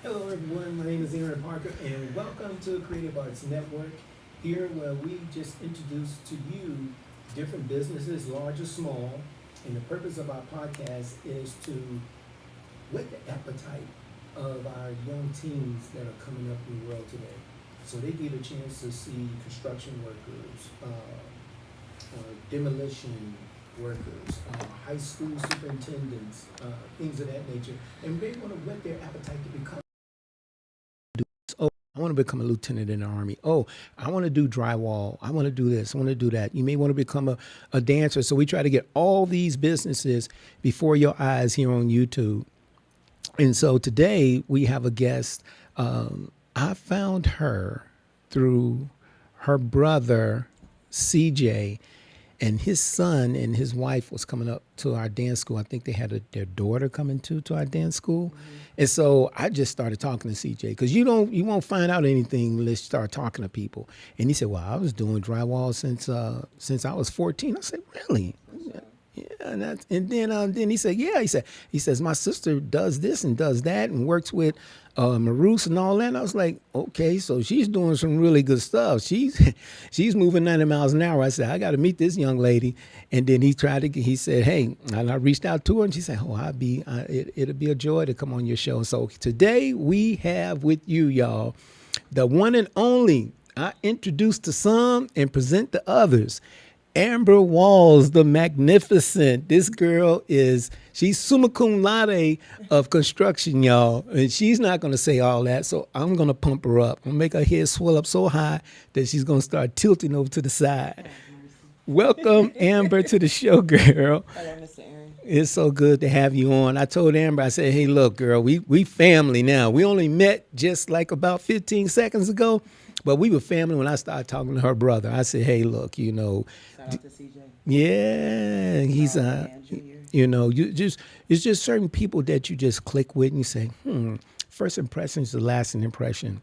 Hello everyone, my name is Aaron Parker and welcome to Creative Arts Network, here where we just introduce to you different businesses, large or small, and the purpose of our podcast is to whet the appetite of our young teens that are coming up in the world today. So they get a chance to see construction workers, demolition workers, high school superintendents, things of that nature, and they want to whet their appetite to become. Oh, I want to become a lieutenant in the Army. Oh, I want to do drywall. I want to do this. I want to do that. You may want to become a dancer. So we try to get all these businesses before your eyes here on YouTube. And so today we have a guest. I found her through her brother, CJ, and his son and his wife was coming up to our dance school. I think they had their daughter coming to our dance school. Mm-hmm. And so I just started talking to CJ because you won't find out anything unless you start talking to people. And he said, well, I was doing drywall since I was 14. I said, really? Yeah, and then he said, yeah, he says my sister does this and does that and works with Marus and all that. And I was like, okay, so she's doing some really good stuff. She's moving 90 miles an hour. I said, I got to meet this young lady. And then he said, hey, and I reached out to her and she said, oh, it'll be a joy to come on your show. So today we have with you, y'all, the one and only. I introduce to some and present to others. Amber Walls, the magnificent. This girl she's summa cum laude of construction, y'all. And she's not going to say all that, so I'm going to pump her up. I'm going to make her head swell up so high that she's going to start tilting over to the side. Welcome, Amber, to the show, girl. Hello, Mr. Aaron. It's so good to have you on. I told Amber, I said, hey, look, girl, we family now. We only met just like about 15 seconds ago, but we were family when I started talking to her brother. I said, hey, look, Shout out to CJ. Yeah, he's it's just certain people that you just click with and you say, first impression is the lasting impression.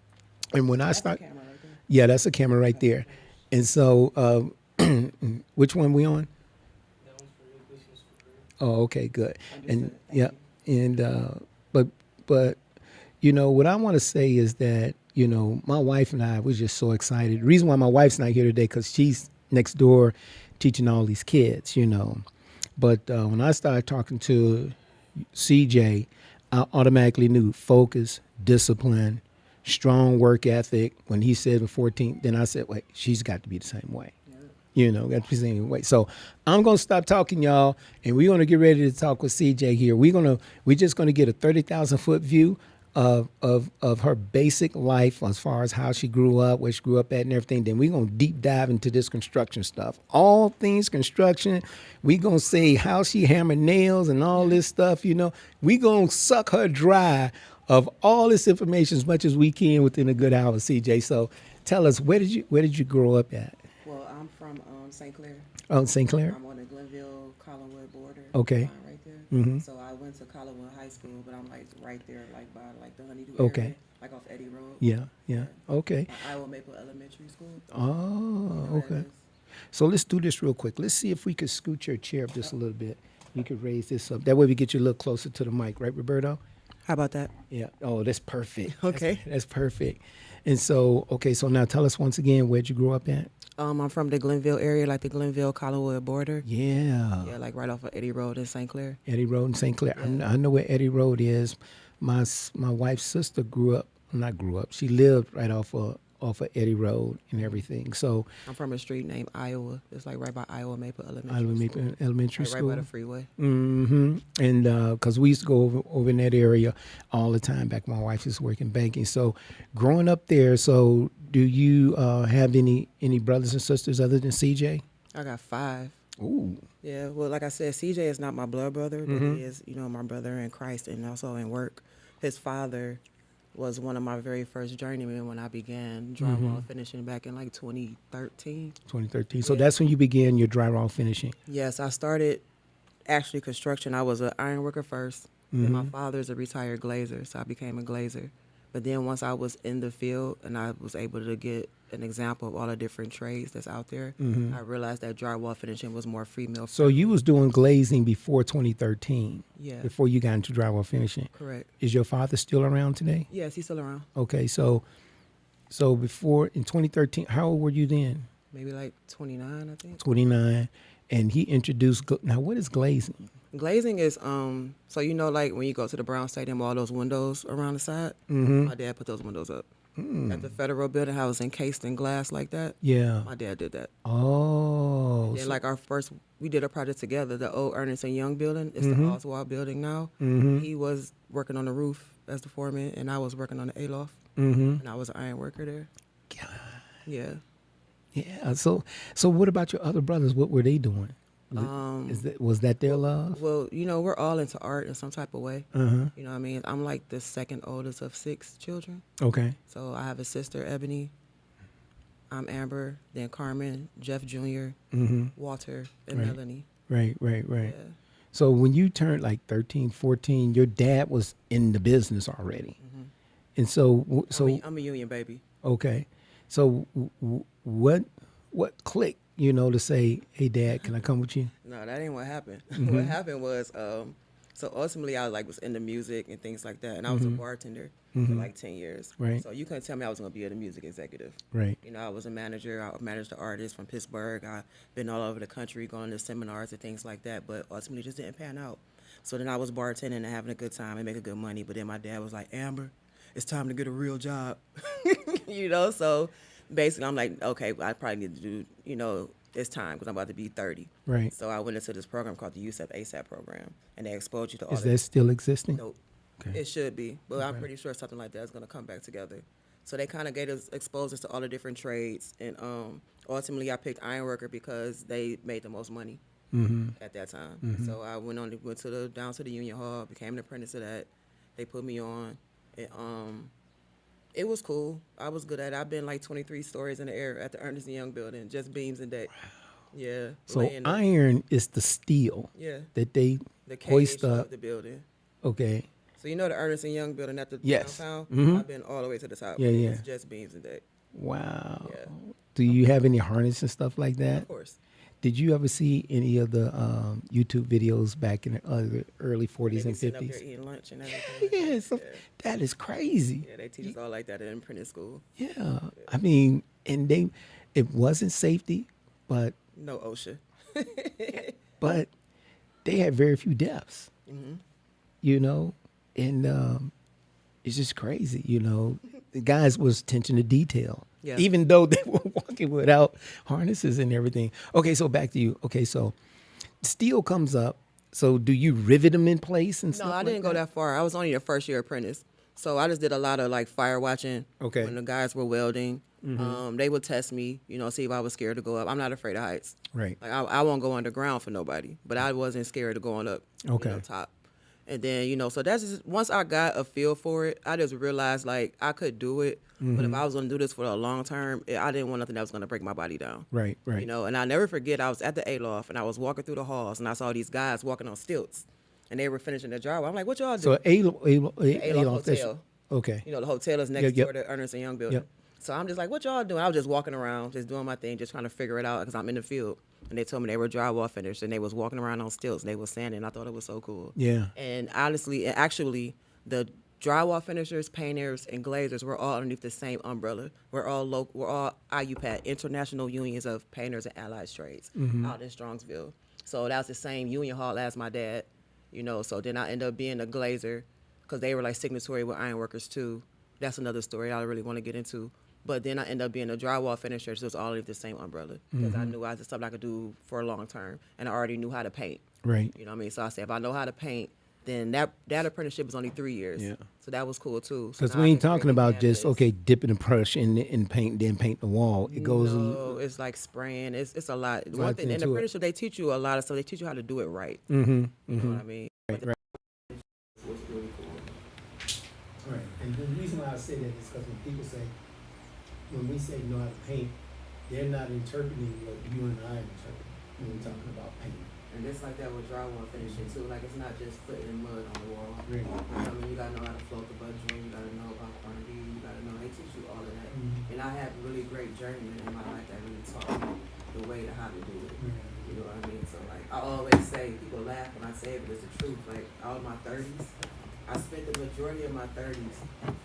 And when That's a camera right there. yeah, that's a camera right there. And so, which one we on? That one's for you. This one's for her. Oh, okay, good. And Understood. Thank yeah, you. and but what I want to say is that my wife and I was just so excited. The reason why my wife's not here today because she's next door teaching all these kids, But when I started talking to CJ, I automatically knew focus, discipline, strong work ethic. When he said 14, then I said, wait, she's got to be the same way. Got to be the same way. So I'm going to stop talking, y'all, and we're going to get ready to talk with CJ here. We're just going to get a 30,000 foot view of her basic life as far as how she grew up, where she grew up at and everything. Then we're going to deep dive into this construction stuff. All things construction. We're going to say how she hammered nails and all this stuff, We're going to suck her dry of all this information as much as we can within a good hour, CJ. So tell us, where did you grow up at? Well, I'm from St. Clair. Oh, St. Clair? I'm on the Glenville-Collinwood border. Okay. Right there. Mm-hmm. So I went to Collinwood High School, but I'm like right there, like by like the Honeydew Okay. area, like off Eddie Road. Yeah. Okay. Iowa Maple Elementary School. Oh, You know where okay. that is? So let's do this real quick. Let's see if we could scoot your chair up just a little bit. You could raise this up. That way we get you a little closer to the mic, right, Roberto? How about that? Yeah. Oh, that's perfect. Okay. That's perfect. And so, so now tell us once again, where'd you grow up at? I'm from the Glenville area, like the Glenville-Collinwood border. Yeah. Yeah, like right off of Eddie Road in St. Clair. Eddie Road in St. Clair. Yeah. I know where Eddie Road is. My wife's sister she lived right off of Eddie Road and everything. So I'm from a street named Iowa. It's like right by Iowa Maple Elementary Iowa School. Maple Elementary Like School. right by the freeway. Mm-hmm. And because we used to go over in that area all the time back when my wife used to work in banking. So growing up there, so do you have any brothers and sisters other than CJ? I got 5. Ooh. Yeah, well, like I said, CJ is not my blood brother, but Mm-hmm. he is, my brother in Christ and also in work. His father was one of my very first journeymen when I began drywall finishing back in like 2013. 2013. So that's when you began your drywall finishing. Yes, I started actually construction. I was an iron worker first. And my father's a retired glazer, so I became a glazer. But then once I was in the field and I was able to get an example of all the different trades that's out there, I realized that drywall finishing was more female. So you was doing glazing before 2013. Yeah. Before you got into drywall finishing. Correct. Is your father still around today? Yes, he's still around. Okay, so before in 2013, how old were you then? Maybe like 29, I think. 29, and he introduced. Now, what is glazing? Glazing is so you know, like when you go to the Brown Stadium, all those windows around the side. Mm-hmm. My dad put those windows up at the Federal Building. How it was encased in glass like that. Yeah. My dad did that. Oh. Yeah, like we did a project together. The old Ernest and Young building. It's the Oswald building now. He was working on the roof as the foreman, and I was working on the A-loft, and I was an iron worker there. God. Yeah. Yeah. So what about your other brothers? What were they doing? Was that their love? Well, you know, we're all into art in some type of way. Uh-huh. You know what I mean? I'm like the second oldest of 6 children. Okay. So I have a sister, Ebony. I'm Amber, then Carmen, Jeff Jr., Walter, and Right. Melanie. Right. Yeah. So when you turned like 13, 14, your dad was in the business already. And so I'm a union baby. okay. So what clicked, to say, hey, Dad, can I come with you? No, that ain't what happened. What happened was, so ultimately I was into music and things like that, and I was a bartender for like 10 years. Right. So you couldn't tell me I was going to be a music executive. Right. You know, I was a manager. I managed the artists from Pittsburgh. I've been all over the country going to seminars and things like that, but ultimately just didn't pan out. So then I was bartending and having a good time and making good money, but then my dad was like, Amber, it's time to get a real job. So basically I'm like, okay, I probably need to do, it's time because I'm about to be 30. Right. So I went into this program called the USEP ASAP program, and they exposed you to all Is that still existing? Nope. Okay. It should be, but I'm pretty sure something like that is going to come back together. So they kind of exposed us to all the different trades, and ultimately I picked ironworker because they made the most money at that time. So I went down to the union hall, became an apprentice of that. They put me on. It was cool. I was good at it. I've been like 23 stories in the air at the Ernest and Young building, just beams and deck. Yeah. So iron is the steel that they the hoist cage up. of the building. Okay. So you know the Ernest and Young building at the Yes. downtown? I've been all the way to the top. Yeah, yeah. It's just beams and deck. Wow. Yeah. Do you have any harness and stuff like that? Of course. Did you ever see any of the YouTube videos back in the early 40s They and be sitting up 50s? there eating lunch and everything. Yeah, so that is crazy. Yeah, they teach us all like that in apprentice school. Yeah. I mean, and it wasn't safety, but No OSHA. they had very few deaths, and it's just crazy, The guys was attention to detail, Yeah. even though they were walking without harnesses and everything. Okay, so back to you. Okay, so steel comes up. So do you rivet them in place and stuff? No, I didn't go that far. I was only a first year apprentice. So I just did a lot of like fire watching. Okay. When the guys were welding, they would test me, see if I was scared to go up. I'm not afraid of heights. Right. Like I won't go underground for nobody, but I wasn't scared of going up. Okay. Top. And then, so that's just, once I got a feel for it, I just realized like I could do it. But if I was going to do this for a long term, I didn't want nothing that was going to break my body down. Right. And I never forget, I was at the A-loft and I was walking through the halls and I saw these guys walking on stilts and they were finishing their drywall. I'm like, what y'all So doing? A-loft, Hotel. okay. The hotel is next Yep. door to Ernest and Young building. Yep. So I'm just like, what y'all doing? I was just walking around, just doing my thing, just trying to figure it out because I'm in the field. And they told me they were drywall finished and they was walking around on stilts and they was sanding. And I thought it was so cool. Yeah. And actually, the drywall finishers, painters, and glazers were all underneath the same umbrella. We're all IUPAT, International Unions of Painters and Allied Trades, out in Strongsville. So that was the same union hall as my dad, So then I ended up being a glazer because they were like signatory with ironworkers too. That's another story I don't really want to get into. But then I ended up being a drywall finisher, so it's all underneath the same umbrella because I knew I was something I could do for a long term, and I already knew how to paint. Right. You know what I mean? So I said, if I know how to paint, then that apprenticeship was only 3 years. Yeah. So that was cool too. Because we ain't talking about just, dipping a brush in paint, then paint the wall. It goes. No, it's like spraying. It's a lot. One Lots thing in into the it. apprenticeship, they teach you a lot of stuff. They teach you how to do it right. Mm-hmm. You know what I mean? Right. Was really cool. Right. And the reason why I say that is because when we say know how to paint, they're not interpreting what you and I interpret when we're talking about paint. And it's like that with drywall finishing too. Like it's not just putting mud on the wall. Right. You know what I mean, you gotta know how to float the butt joint. You gotta know about quantity. You gotta know. They teach you all of that. And I have really great journeymen in my life that really taught me the way to how to do it. You know what I mean? So like I always say, people laugh when I say it, but it's the truth. Like all my 30s, I spent the majority of my 30s,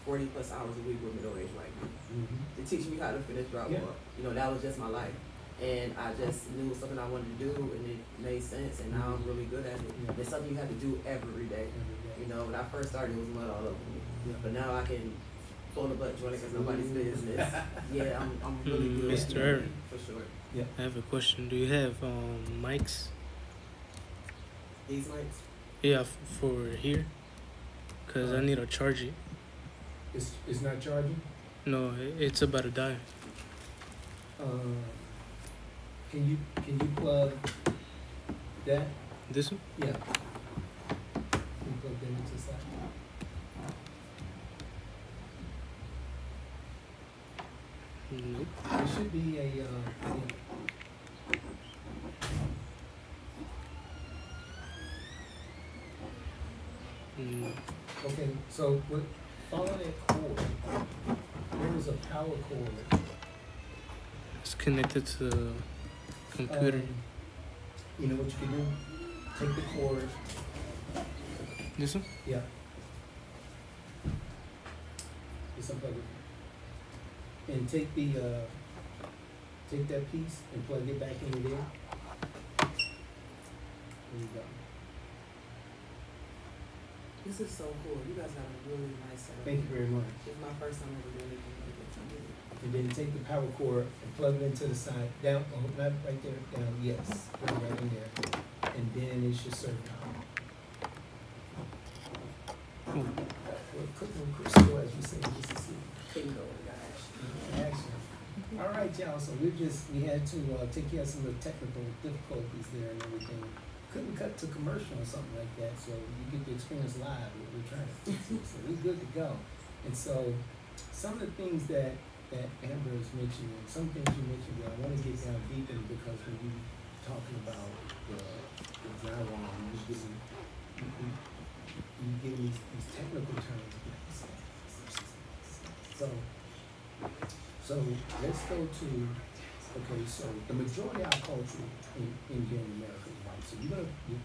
40 plus hours a week with middle-aged white men to teach me how to finish drywall. Yeah. You know, that was just my life. And I just knew it was something I wanted to do, and it made sense, and now I'm really good at it. Yeah. It's something you have to do every day. You know, when I first started, it was mud all over me. Yeah. But now I can pull the butt joint because nobody's business. Yeah, I'm really good at Mr. it. Aaron. For sure. I have a question. Do you have mics? These mics? Yeah, for here? Because I need to charge it. It's not charging. No, it's about to die. Can you plug that? This one? Yeah. Can you plug that into the side? Nope. There should be a yeah. Mm, Okay, so follow that cord. There is a power cord. it's connected to the computer. You know what you can do? Take the cord. This one? Yeah. Just unplug it. And take take that piece and plug it back into there. There you go. This is so cool. You guys have a really nice setup. Thank you very much. It's my first time ever doing anything like this. I'm really- And then take the power cord and plug it into the side. Down, oh, not right there, down, yes. Put it right in there. And then it should serve power. Oh, Well, cooking with Crystal, as you say, this is it. Bingo, guys. Action. All right, y'all, so we had to take care of some of the technical difficulties there and everything. Couldn't cut to commercial or something like that, so you get to experience live what we're trying to do. So we're good to go. And so some of the things that Amber is mentioning, some things you mentioned that I want to get down deep in, because when you talking about the drywall, you give these technical terms. So let's go to, okay, so the majority of our culture in here in America is white. So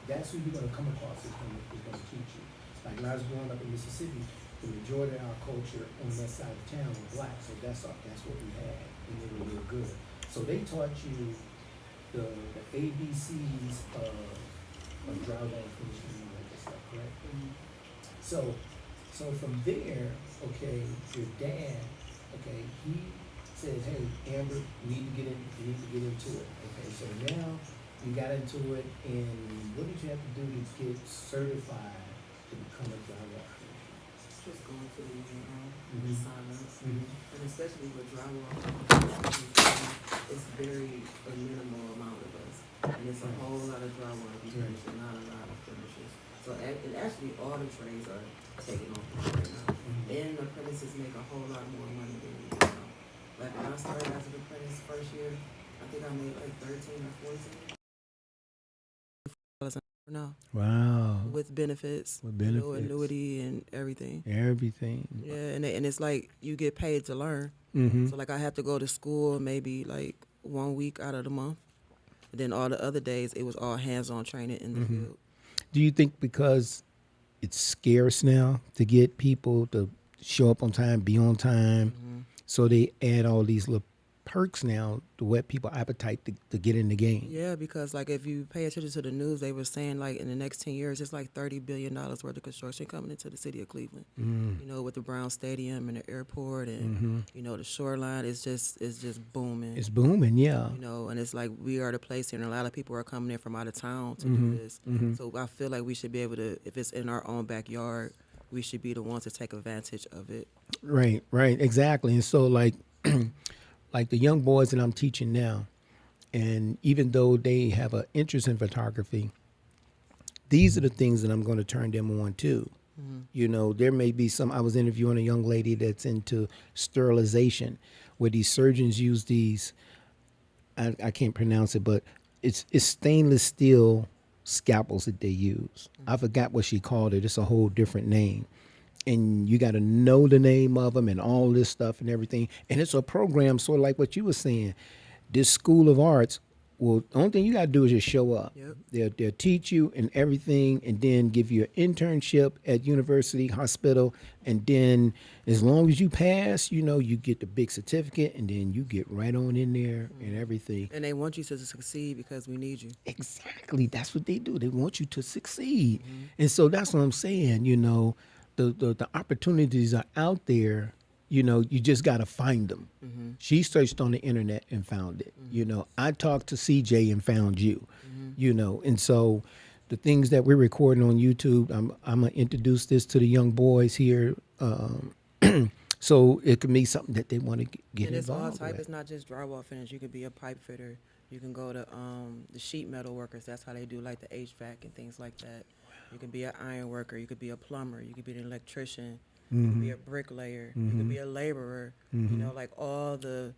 that's who you're gonna come across is gonna teach you. Like when I was growing up in Mississippi, the majority of our culture on that side of town was black. So that's what we had, and they were real good. So they taught you the ABCs of drywall finishing and all that stuff, correct? So from there, okay, your dad, okay, he says, hey, Amber, you need to get into it. Okay, so now you got into it, and what did you have to do to get certified to become a drywall finisher? Just going to the Mhm. sign up. Mhm. And especially with drywall, it's a minimal amount of us. And it's a whole lot of drywall to be finished and not a lot of finishers. So and actually all the trades are taking off right now. And apprentices make a whole lot more money than we do now. Like when I started as an apprentice first year, I think I made like 13 or 14. No, Wow. with benefits, With you know, benefits. annuity and everything. Everything. Yeah, and it's like you get paid to learn. Mm-hmm. So like I have to go to school maybe like 1 week out of the month. And then all the other days it was all hands-on training in the field. Do you think because it's scarce now to get people to show up on time, be on time, so they add all these little perks now to whet people appetite to get in the game? Yeah, because like if you pay attention to the news, they were saying like in the next 10 years, it's like $30 billion worth of construction coming into the city of Cleveland. You know, with the Brown Stadium and the airport and you know the shoreline, it's just booming. It's booming, yeah. You know, and it's like we are the place here, and a lot of people are coming in from out of town to do this. So I feel like we should be able to, if it's in our own backyard, we should be the ones to take advantage of it. Right, exactly. And so like like the young boys that I'm teaching now, and even though they have an interest in photography, these are the things that I'm going to turn them on to. You know, there may be I was interviewing a young lady that's into sterilization, where these surgeons use these, I can't pronounce it, but it's stainless steel scalpels that they use. I forgot what she called it. It's a whole different name. and you got to know the name of them and all this stuff and everything. And it's a program sort of like what you were saying. This School of Arts, well, the only thing you got to do is just show up. Yep. They'll teach you and everything, and then give you an internship at university, hospital, and then as long as you pass, you know, you get the big certificate, and then you get right on in there and everything. And they want you to succeed because we need you. Exactly. That's what they do. They want you to succeed. And so that's what I'm saying, you know, the opportunities are out there, you know, you just got to find them. She searched on the internet and found it. You know, I talked to CJ and found you, you know, and so the things that we're recording on YouTube, I'm going to introduce this to the young boys here. So it can be something that they want to get And it's all involved type. with. It's not just drywall finish. You could be a pipe fitter. You can go to the sheet metal workers. That's how they do like the HVAC and things like that. You can be an iron worker. You could be a plumber. You could be an electrician. You could be a bricklayer. You could be a laborer. You know, like all the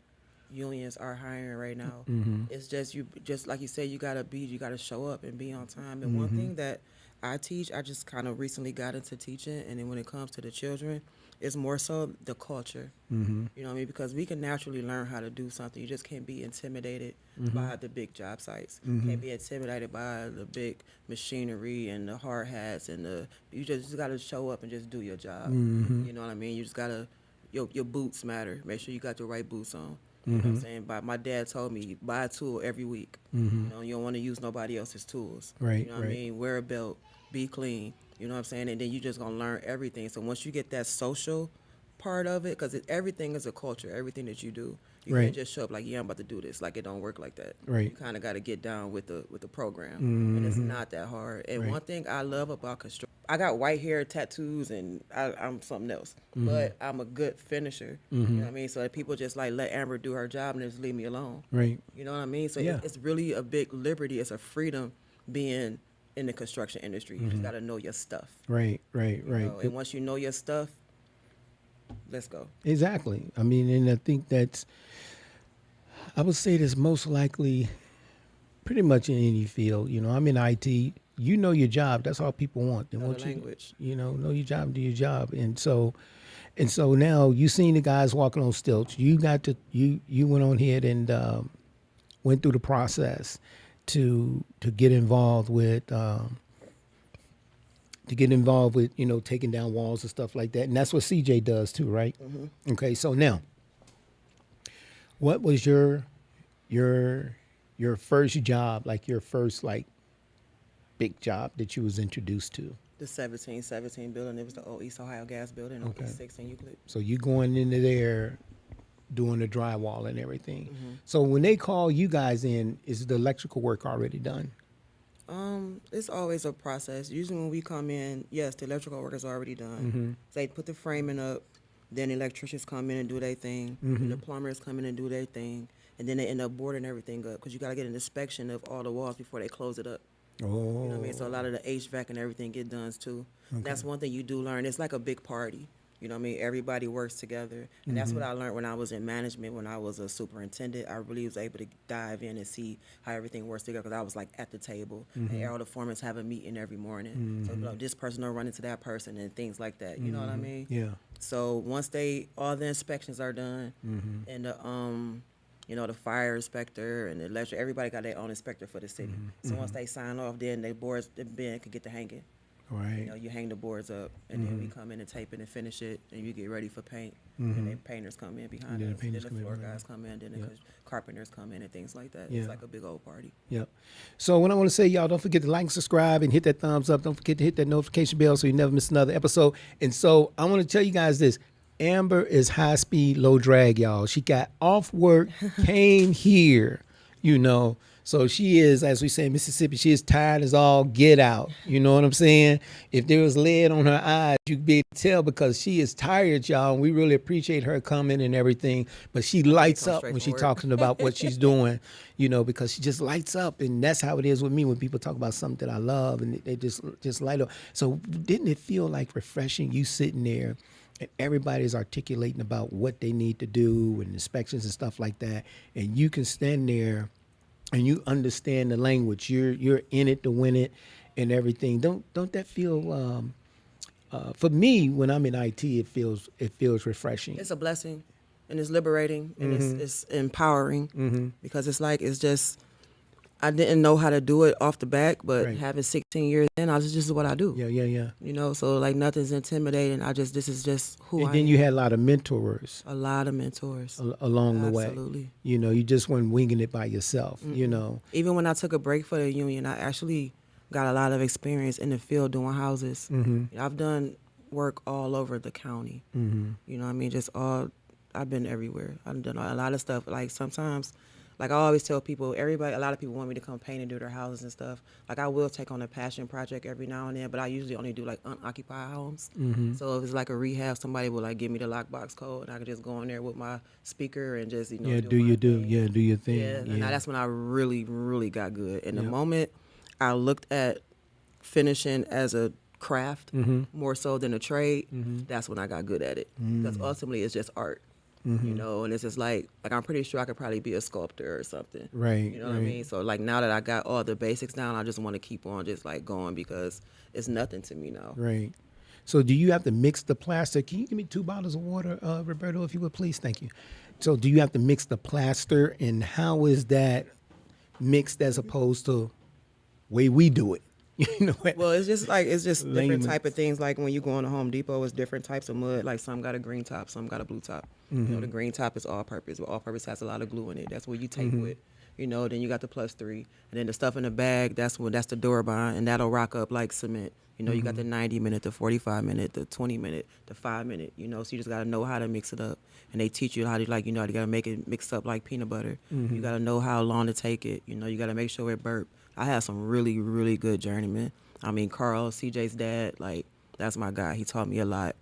unions are hiring right now. It's just like you said, you gotta show up and be on time. And one thing that I teach, I just kind of recently got into teaching, and then when it comes to the children, it's more so the culture. You know what I mean? Because we can naturally learn how to do something. You just can't be intimidated by the big job sites. Can't be intimidated by the big machinery and the hard hats and you just got to show up and just do your job. You know what I mean? You just got to, your boots matter. Make sure you got the right boots on. You know what I'm saying? But my dad told me, buy a tool every week. You know, you don't want to use nobody else's tools. Right, You know what I mean? Wear a belt, be clean. You know what I'm saying? And then you just going to learn everything. So once you get that social part of it, because everything is a culture, everything that you do. You Right. can't just show up like, yeah, I'm about to do this. Like, it don't work like that. Right. You kind of got to get down with the program. And it's not that hard. And Right. one thing I love about construction, I got white hair, tattoos, and I'm something else. But I'm a good finisher. You know what I mean? So that people just like let Amber do her job and just leave me alone. Right. You know what I mean? So Yeah. it's really a big liberty. It's a freedom being in the construction industry. You just got to know your stuff. Right. You know? And once you know your stuff, let's go. Exactly. I mean, and I think I would say that's most likely pretty much in any field. You know, I'm in IT. You know your job. That's all people want. They Know want the you, language. you know your job, do your job. And so now you seen the guys walking on stilts. You went on ahead and went through the process to get involved with you know, taking down walls and stuff like that. And that's what CJ does too, right? Okay, so now, what was your first job, like your first like big job that you was introduced to? The 1717 building. It was the old East Ohio Gas building on Okay. East 6 in Euclid. So you going into there doing the drywall and everything. So when they call you guys in, is the electrical work already done? It's always a process. Usually when we come in, yes, the electrical work is already done. They put the framing up, then the electricians come in and do their thing, and the plumbers come in and do their thing, and then they end up boarding everything up because you got to get an inspection of all the walls before they close it up. Oh, You know what I mean? So a lot of the HVAC and everything get done too. That's one thing you do learn. It's like a big party. You know what I mean? Everybody works together. And that's what I learned when I was in management, when I was a superintendent. I really was able to dive in and see how everything works together because I was like at the table. And all the foremans have a meeting every morning. So you know, this person will run into that person and things like that. You know what I mean? yeah. So once all the inspections are done and the fire inspector and the electric, everybody got their own inspector for the city. So once they sign off, then the bin could get to hanging. Right. You know, you hang the boards up, and then we come in and tape it and finish it, and you get ready for paint. And then painters come in behind then the us, then painters the come in floor behind guys come in, then the carpenters come in and things like that. Yeah. It's like a big old party. Yep. So what I want to say, y'all, don't forget to like and subscribe and hit that thumbs up. Don't forget to hit that notification bell so you never miss another episode. And so I want to tell you guys this. Amber is high speed, low drag, y'all. She got off work, came here, you know. So she is, as we say in Mississippi, she is tired as all get out. You know what I'm saying? If there was lead on her eyes, you'd be able to tell because she is tired, y'all. And we really appreciate her coming and everything. But she lights up when she's talking about what she's doing, you know, because she just lights up. And that's how it is with me when people talk about something that I love and they just light up. So didn't it feel like refreshing, you sitting there and everybody's articulating about what they need to do and inspections and stuff like that. And you can stand there and you understand the language. You're in it to win it and everything. Don't that feel for me, when I'm in IT, it feels refreshing. It's a blessing, and it's liberating, and it's empowering because it's just I didn't know how to do it off the back, but Right. having 16 years in, this is what I do. Yeah. You know, so like nothing's intimidating. This is just who And I then am. you had a lot of mentors A lot of mentors. along the way. Absolutely. You know, you just weren't winging it by yourself. You know. Even when I took a break for the union, I actually got a lot of experience in the field doing houses. I've done work all over the county. You know what I mean? I've been everywhere. I've done a lot of stuff. Like sometimes, like I always tell people, a lot of people want me to come paint and do their houses and stuff. Like I will take on a passion project every now and then, but I usually only do like unoccupied homes. So if it's like a rehab, somebody will like give me the lockbox code, and I can just go in there with my speaker and just Yeah, do my thing. Yeah, do your thing. Yeah, and now that's when I really, really got good. And the Yep. moment I looked at finishing as a craft more so than a trade, that's when I got good at it. Because ultimately it's just art, you know, and it's just like I'm pretty sure I could probably be a sculptor or something. Right, You know what I right. mean? So like now that I got all the basics down, I just want to keep on just like going because it's nothing to me now. Right. So do you have to mix the plaster? Can you give me 2 bottles of water, Roberto, if you would, please? Thank you. So do you have to mix the plaster, and how is that mixed as opposed to way we do it? You know what? Well, it's just different Layman's. type of things. Like when you go into Home Depot, it's different types of mud. Like some got a green top, some got a blue top. You know, the green top is all purpose. But all purpose has a lot of glue in it. That's what you tape with. You know, then you got the +3, and then the stuff in the bag. That's the Gilbane, and that'll rock up like cement. You know, you got the 90-minute, the 45-minute, the 20-minute, the 5-minute. You know, so you just gotta know how to mix it up, and they teach you how to you gotta make it mix up like peanut butter. You gotta know how long to take it. You know, you gotta make sure it burp. I had some really, really good journeymen. I mean, Carl, CJ's dad, like that's my guy. He taught me a lot.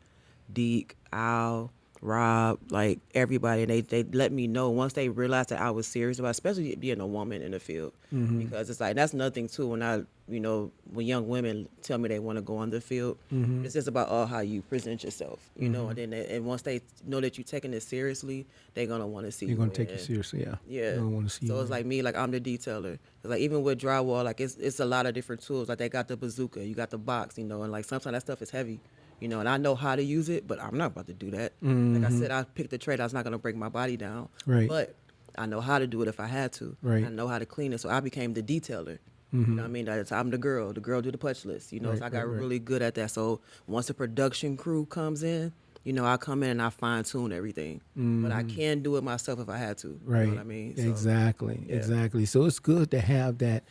Deke, Al, Rob, like everybody, and they let me know once they realized that I was serious about, especially being a woman in the field, because it's like that's nothing too. When young women tell me they want to go on the field, it's just about how you present yourself, you know, and once they know that you're taking it seriously, they're gonna want to see You're you. going to take win. it seriously, yeah. Yeah. They don't want to see So you it's win. like me, like I'm the detailer. It's like even with drywall, like it's a lot of different tools. Like they got the bazooka, you got the box, you know, and like sometimes that stuff is heavy, you know, and I know how to use it, but I'm not about to do that. Like I said, I picked a trade. I was not gonna break my body down, Right. But I know how to do it if I had to. Right. I know how to clean it, so I became the detailer. You know what I mean? I'm the girl. The girl do the punch list. You know, Right, so I got right. really good at that. So once the production crew comes in, you know, I come in and I fine tune everything. But I can do it myself if I had to. Right. You know what I mean? So, Exactly. yeah. Exactly. So it's good to have that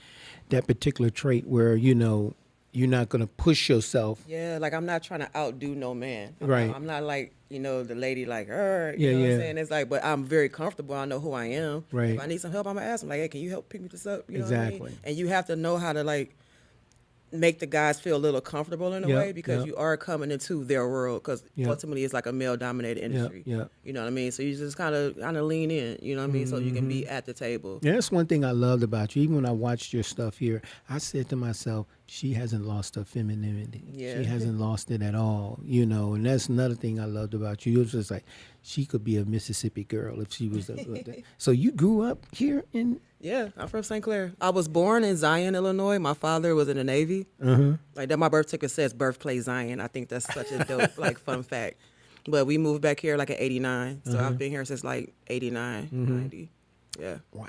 particular trait where, you know, you're not going to push yourself. Yeah, like I'm not trying to outdo no man. Right. I'm not like, you know, the lady like her. Yeah, You know what yeah. I'm saying? It's like, but I'm very comfortable. I know who I am. Right. If I need some help, I'm gonna ask them like, hey, can you help pick me this up? You know what I mean? Exactly. And you have to know how to like make the guys feel a little comfortable in a Yep, way because yep. you are coming into their world because Yep. ultimately it's like a male dominated industry. yep. You know what I mean? So you just kind of lean in. You know what I mean? So you can Mm-hmm. be at the table. Yeah, that's one thing I loved about you. Even when I watched your stuff here, I said to myself, she hasn't lost her femininity. Yeah. She hasn't lost it at all, you know. And that's another thing I loved about you. It was just like, she could be a Mississippi girl if she was. So you grew up here in. Yeah, I'm from St. Clair. I was born in Zion, Illinois. My father was in the Navy. Like that, my birth ticket says birthplace Zion. I think that's such a dope, like, fun fact. But we moved back here like in '89, so I've been here since like '89, '90. Yeah. Wow.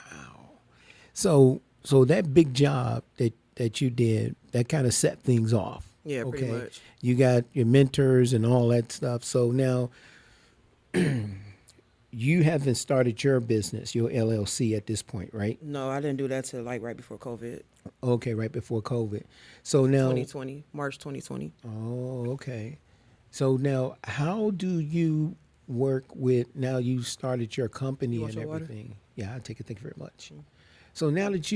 So that big job that you did, that kind of set things off. Yeah, pretty much. You got your mentors and all that stuff. So now you haven't started your business, your LLC at this point, right? No, I didn't do that till like right before COVID, Okay, right before COVID. So now 2020, March 2020. Oh, okay. So now how do you work with, now you started your company You want and your water? everything. Yeah, I'll take it. Thank you very much. So now that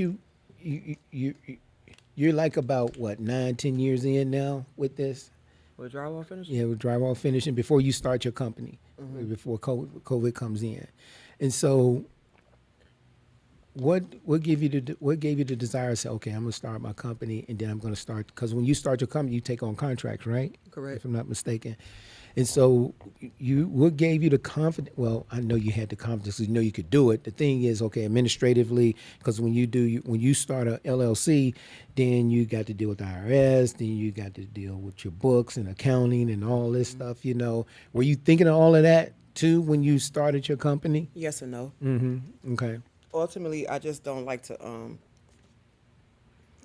you're like about what, 9-10 years in now with this? Was drywall finished? Yeah, with drywall finishing before you start your company, before COVID comes in. And so what gave you the desire to say, okay, I'm gonna start my company and then I'm gonna start, because when you start your company you take on contracts, right? Correct. If I'm not mistaken. And so what gave you the confidence? Well, I know you had the confidence, you know you could do it. The thing is, okay, administratively, because when you start a LLC, then you got to deal with the IRS, then you got to deal with your books and accounting and all this stuff, you know. Were you thinking of all of that too when you started your company? Yes and no. Mm-hmm. Okay. Ultimately, I just don't like to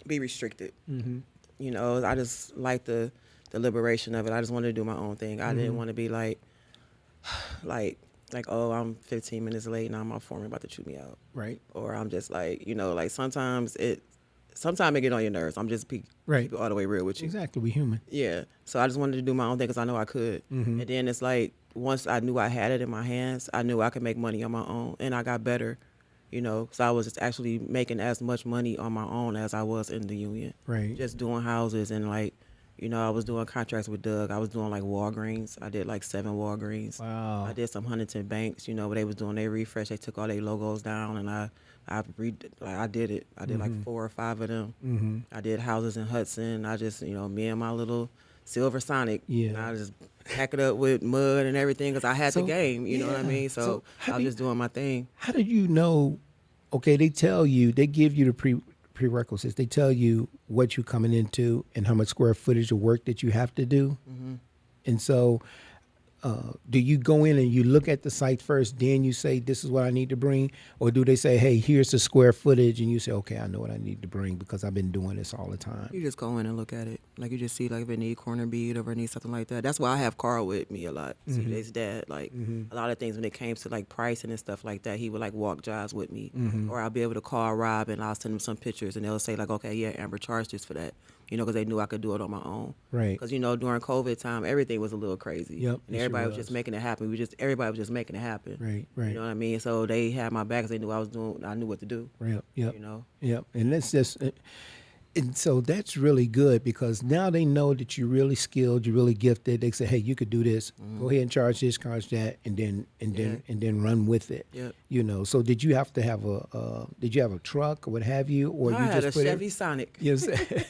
be restricted. Mm-hmm. You know, I just like the liberation of it. I just wanted to do my own thing. I didn't want to be like, oh, I'm 15 minutes late and my foreman about to chew me out. Right. Or I'm just like, you know, like sometimes it get on your nerves. I'm just keep it all the way real with you. Exactly. We human. Yeah. So I just wanted to do my own thing because I know I could. Mm-hmm. And then it's like, once I knew I had it in my hands, I knew I could make money on my own. And I got better, you know. So I was just actually making as much money on my own as I was in the union. Right. Just doing houses and like, you know, I was doing contracts with Doug. I was doing like Walgreens. I did like 7 Walgreens. Wow. I did some Huntington Banks, you know, where they was doing their refresh. They took all their logos down and I did it. I did like 4 or 5 of them. Mm-hmm. I did houses in Hudson. I just, you know, me and my little Silver Sonic. Yeah. And I just pack it up with mud and everything because I had the So, game, you know what I yeah. mean? So So how I do was you- just doing my thing. How did you know? Okay, they give you the prerequisites. They tell you what you're coming into and how much square footage of work that you have to do. Mm-hmm. And so, do you go in and you look at the site first, then you say, this is what I need to bring? Or do they say, hey, here's the square footage, and you say, okay, I know what I need to bring because I've been doing this all the time? You just go in and look at it. Like you just see like if it need corner bead or if it need something like that. That's why I have Carl with me a lot. Mm-hmm. CJ's dad. Like a lot of things when it came to like pricing and stuff like that, he would like walk jobs with me. Mm-hmm. Or I'll be able to call Rob and I'll send him some pictures and they'll say like, okay, yeah, Amber charged this for that. You know, because they knew I could do it on my own. Right. Because, you know, during COVID time, everything was a little crazy. Yep, And it sure everybody was was. just making it happen. Everybody was just making it happen. Right, right. You know what I mean? So they had my back because they knew I knew what to do. Yep, yep. You know? Yep. And that's just, and so that's really good because now they know that you're really skilled, you're really gifted. They say, hey, you could do this. Go ahead and charge this, charge that, and then run with it. Yep. You know. So did you have to have a truck or what have you, or No, you I had just a put Chevy Sonic. You know what I'm saying?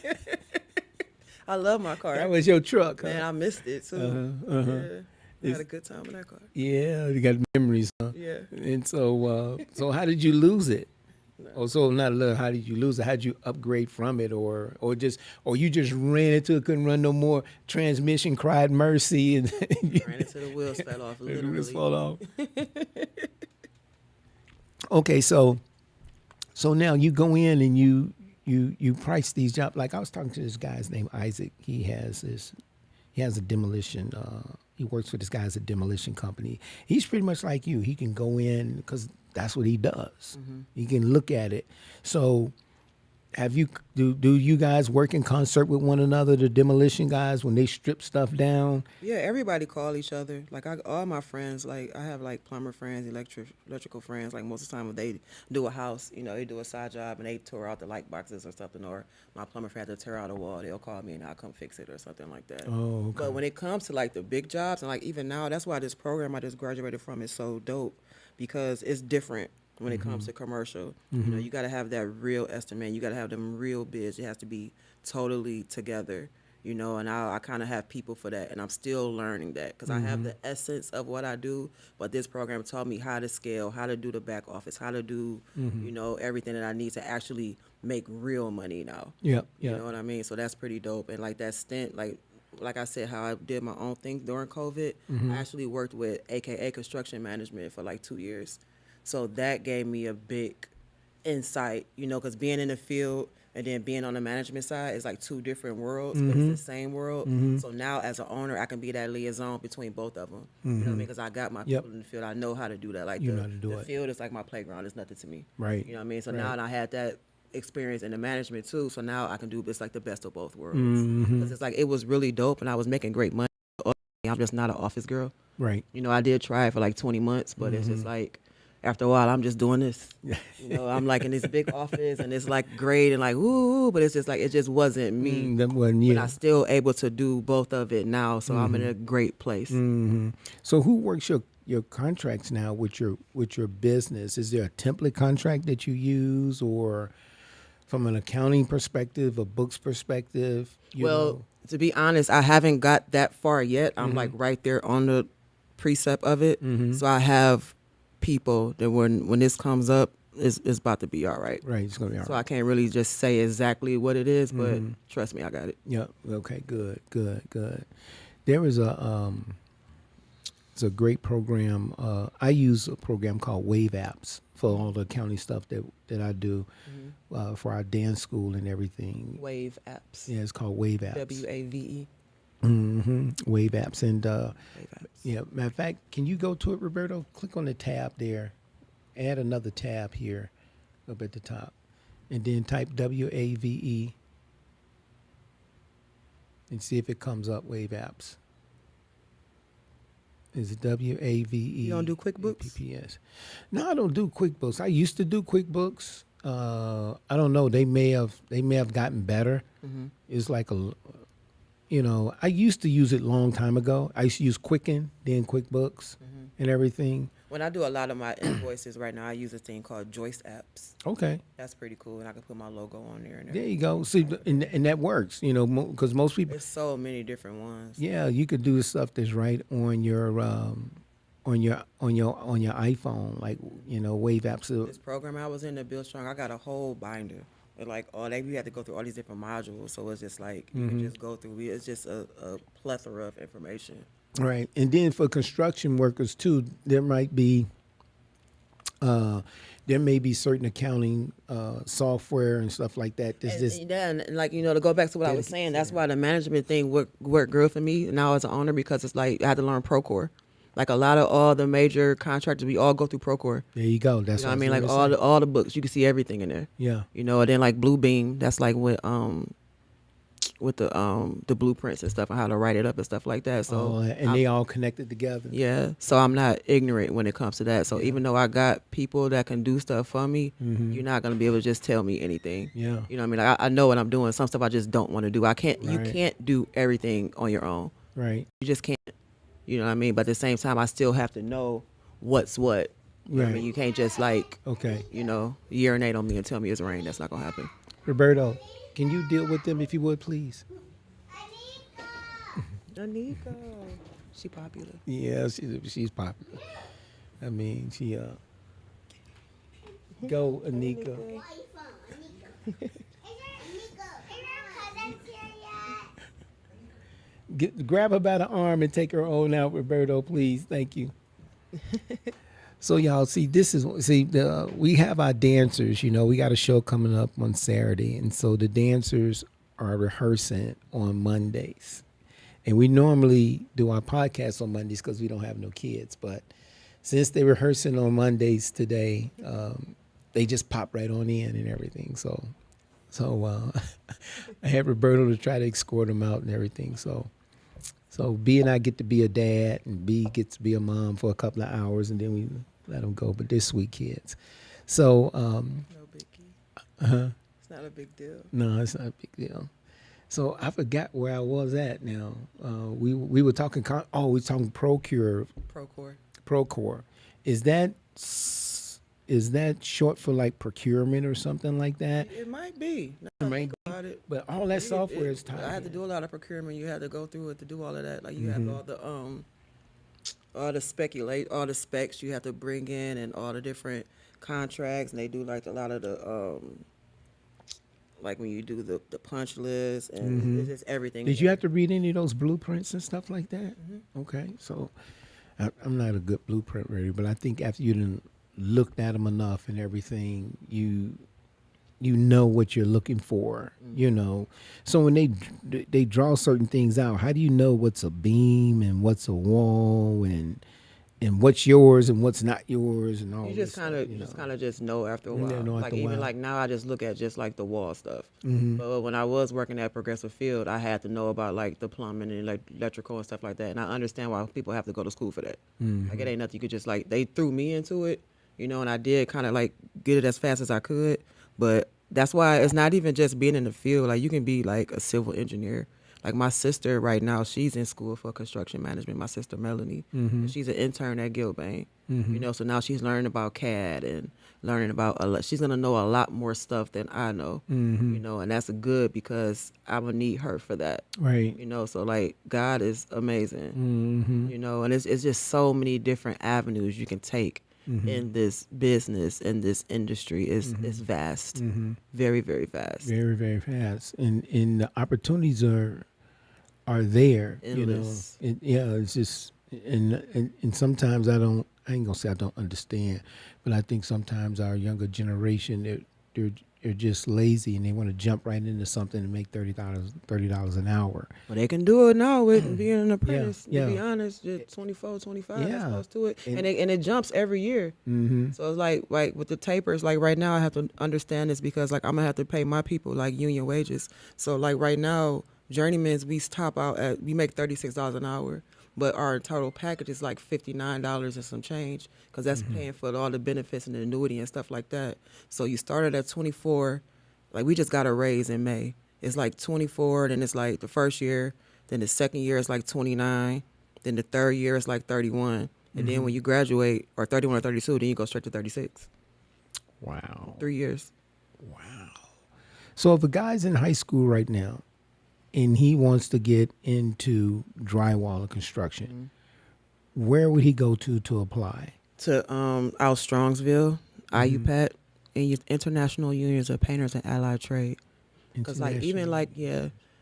I love my car. That was your truck, huh? Man, I missed it too. Yeah. I had a good time in that car. Yeah, you got memories, huh? Yeah. And so, so how did you lose it? Oh, so not a little. How did you lose it? How did you upgrade from it, or you just ran into it, couldn't run no more? Transmission cried mercy, and Ran into the wheels, fell off. the Literally. wheels fall off. Okay, so now you go in and you price these jobs. Like I was talking to this guy's named Isaac. He has a demolition. He works for this guy as a demolition company. He's pretty much like you. He can go in because that's what he does. Mm-hmm. He can look at it. So, do you guys work in concert with one another, the demolition guys, when they strip stuff down? Yeah, everybody call each other. Like all my friends, like I have like plumber friends, electrical friends. Like most of the time, if they do a house, you know, they do a side job and they tore out the light boxes or something, or my plumber friend had to tear out a wall, they'll call me and I'll come fix it or something like that. Oh, okay. But when it comes to like the big jobs and like even now, that's why this program I just graduated from is so dope because it's different. When it comes to commercial, you know, you got to have that real estimate. You got to have them real bids. It has to be totally together, you know, and I kind of have people for that. And I'm still learning that because I have the essence of what I do. But this program taught me how to scale, how to do the back office, how to do, you know, everything that I need to actually make real money now. Yep. You know what I mean? So that's pretty dope. And like that stint, like I said, how I did my own thing during COVID, I actually worked with AKA construction management for like 2 years. So that gave me a big insight, you know, because being in the field and then being on the management side is like 2 different worlds, but it's the same world. So now as an owner, I can be that liaison between both of them. You know what I mean? Because I got my people in the field. I know how to do that. Like You know how to do the it. field is like my playground. It's nothing to me. Right. You know what I mean? So Right. now I had that experience in the management too. So now I can do it's like the best of both worlds. Mm-hmm. Because it's like it was really dope and I was making great money. I'm just not an office girl. Right. You know, I did try it for like 20 months, but it's just like, after a while, I'm just doing this. You know, I'm like in this big office and it's like great and like, ooh, but it's just like, it just wasn't me. That wasn't But you. I'm still able to do both of it now, so I'm in a great place. So who works your contracts now with your business? Is there a template contract that you use, or from an accounting perspective, a books perspective? Well, to be honest, I haven't got that far yet. I'm like right there on the precept of it. So I have people that when this comes up, it's about to be all right. Right, it's gonna be all So right. I can't really just say exactly what it is, but trust me, I got it. Yeah. Okay. Good. Good. Good. There is it's a great program. I use a program called Wave Apps for all the accounting stuff that I do for our dance school and everything. Wave apps. Yeah, it's called Wave Apps. WAVE. Wave Apps, and Wave apps. yeah. Matter of fact, can you go to it, Roberto? Click on the tab there. Add another tab here, up at the top, and then type WAVE, and see if it comes up. Wave Apps. Is it WAVE? You don't do QuickBooks? PPS. No, I don't do QuickBooks. I used to do QuickBooks. I don't know. They may have gotten better. It's like I used to use it a long time ago. I used to use Quicken, then QuickBooks, and everything. When I do a lot of my invoices right now, I use a thing called Joist Apps. Okay. That's pretty cool, and I can put my logo on there. And There everything. you go. See, and that works, because most people, There's so many different ones. yeah, you could do stuff that's right on your iPhone, like Wave Apps. This program I was in, the Bill Strong, I got a whole binder. And like we had to go through all these different modules, so it's just like you can just go through. It's just a plethora of information. Right, and then for construction workers too, there might be, there may be certain accounting software and stuff like that. That's just And like to go back to what I was saying, that's why the management thing worked good for me now as an owner, because it's like I had to learn Procore. Like a lot of all the major contractors, we all go through Procore. there you go. That's You know what what I mean? Like all the books, you can see everything in there. yeah. And then like Bluebeam, that's like with the blueprints and stuff and how to write it up and stuff like that. So And they all connected together. yeah, so I'm not ignorant when it comes to that. So even though I got people that can do stuff for me, you're not gonna be able to just tell me anything. Yeah. You know what I mean? Like I know what I'm doing. Some stuff I just don't want to do. I can't. You Right. can't do everything on your own. Right. You just can't. You know what I mean? But at the same time, I still have to know what's what. You know what I Right. mean? You can't just like Okay. urinate on me and tell me it's rain. That's not gonna happen. Roberto, can you deal with them if you would, please? Anika, she popular. Yeah, she's popular. I mean, she go Anika. Grab her by the arm and take her on out, Roberto, please. Thank you. So y'all see, we have our dancers. We got a show coming up on Saturday, and so the dancers are rehearsing on Mondays, and we normally do our podcast on Mondays because we don't have no kids. But since they're rehearsing on Mondays today, they just pop right on in and everything. So I had Roberto to try to escort them out and everything. So B and I get to be a dad, and B gets to be a mom for a couple of hours, and then we let them go. But they're sweet kids. So No biggie. It's not a big deal. no, it's not a big deal. So I forgot where I was at now. We were talking. We were talking Procore. Is that short for like procurement or something like that? It might be. Now It I might think about it. But all that software is tied. I had to do a lot of procurement. You had to go through it to do all of that. Like you have all the specs you have to bring in, and all the different contracts, and they do like a lot of the like when you do the punch list, and it's just everything. Did you have to read any of those blueprints and stuff like that? Okay, so I'm not a good blueprint reader, but I think after you done looked at them enough and everything, you know what you're looking for. So when they draw certain things out, how do you know what's a beam and what's a wall and what's yours and what's not yours and all You this just kind of just know after a You while. know after Like a even while. like now, I just look at just like the wall stuff. But when I was working at Progressive Field, I had to know about like the plumbing and electrical and stuff like that. And I understand why people have to go to school for that. Like it ain't nothing you could just like. They threw me into it, and I did kind of like get it as fast as I could. But that's why it's not even just being in the field. Like you can be like a civil engineer. Like my sister right now, she's in school for construction management. My sister Melanie, and she's an intern at Gilbane. You know, so now she's learning about CAD and learning about she's gonna know a lot more stuff than I know. You know, and that's good because I'm gonna need her for that. Right. You know, so like God is amazing. You know, and it's just so many different avenues you can take in this business, in this industry. Is vast, very, very vast, Very, very fast, and the opportunities are there. endless. You know, it's just and sometimes I ain't gonna say I don't understand, but I think sometimes our younger generation they're just lazy and they want to jump right into something and make $30 an hour. Well, they can do it now with being an apprentice. Yeah. To be honest, just 24, 25, Yeah. that's close to it, And- and it jumps every year. So it's like with the tapers, like right now I have to understand this because like I'm gonna have to pay my people like union wages. So like right now, journeymans we top out at we make $36 an hour, but our total package is like $59 and some change because that's paying for all the benefits and the annuity and stuff like that. So you started at 24, like we just got a raise in May. It's like 24, then it's like the first year, then the second year is like 29, then the third year is like 31, and then when you graduate or 31 or 32, then you go straight to 36. Wow. 3 years. So if a guy's in high school right now and he wants to get into drywall or construction, where would he go to apply? To out Strongsville, IUPAT, and International Unions of Painters and Allied Trade. Because like even like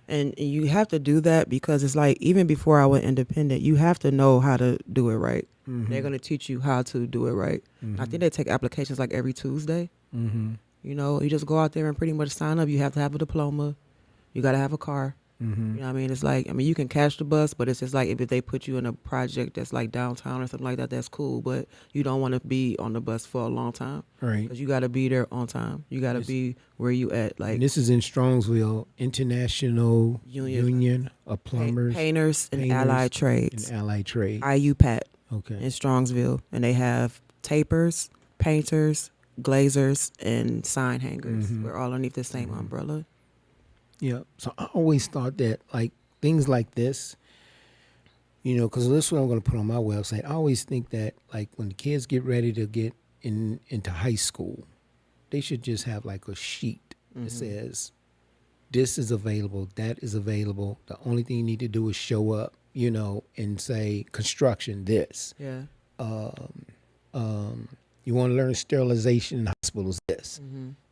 and you have to do that because it's like even before I went independent, you have to know how to do it right. They're gonna teach you how to do it right. I think they take applications like every Tuesday. You know, you just go out there and pretty much sign up. You have to have a diploma. You got to have a car. You know what I mean? It's like, I mean, you can catch the bus, but it's just like if they put you in a project that's like downtown or something like that, that's cool. But you don't want to be on the bus for a long time. Right. Because you got to be there on time. You got to be where you at. Like And this is in Strongsville, International Union- Union of Plumbers, Painters and Allied Trades. and Allied Trades. IUPAT Okay. in Strongsville. And they have tapers, painters, glazers, and sign hangers. We're all underneath the same umbrella. Yeah. So I always thought that like things like this, you know, because this is what I'm going to put on my website. I always think that like when the kids get ready to get into high school, they should just have like a sheet that says, this is available, that is available. The only thing you need to do is show up, you know, and say construction this. Yeah. You want to learn sterilization in hospitals this.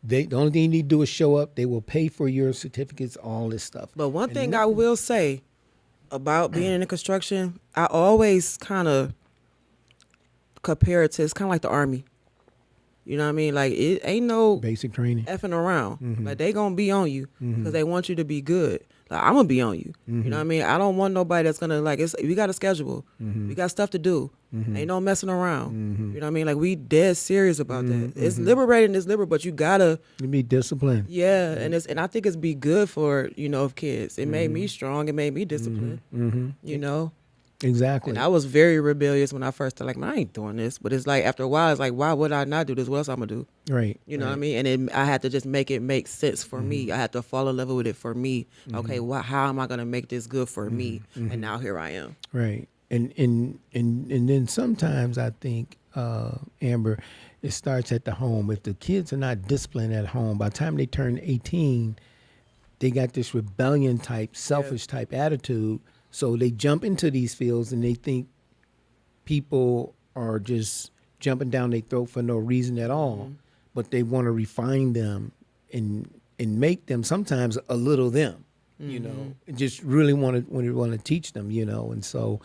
The only thing you need to do is show up. They will pay for your certificates, all this stuff. But one And thing I will say about being in the construction, I always kind of compare it to, it's kind of like the Army. You know what I mean? Like, it ain't no Basic training. effing around. Like, they going to be on you because they want you to be good. Like, I'm going to be on you. You know what I mean? I don't want nobody that's going to, like, we got a schedule. We got stuff to do. Ain't no messing around. You know what I mean? Like, we dead serious about that. It's liberating, it's liberal, but you got to. You be disciplined. Yeah, and I think it's be good for, you know, kids. It made me strong. It made me disciplined. You know? Exactly. And I was very rebellious when I first started. Like, man, I ain't doing this. But it's like, after a while, it's like, why would I not do this? What else I'm going to do? Right. You know what I mean? And I had to just make it make sense for me. I had to fall in love with it for me. Okay, how am I going to make this good for me? And now here I am. Right. And then sometimes I think, Amber, it starts at the home. If the kids are not disciplined at home, by the time they turn 18, they got this rebellion type, selfish type attitude. So they jump into these fields and they think people are just jumping down their throat for no reason at all. But they want to refine them and make them sometimes a little them, you know, and just really want to teach them, you know. And so,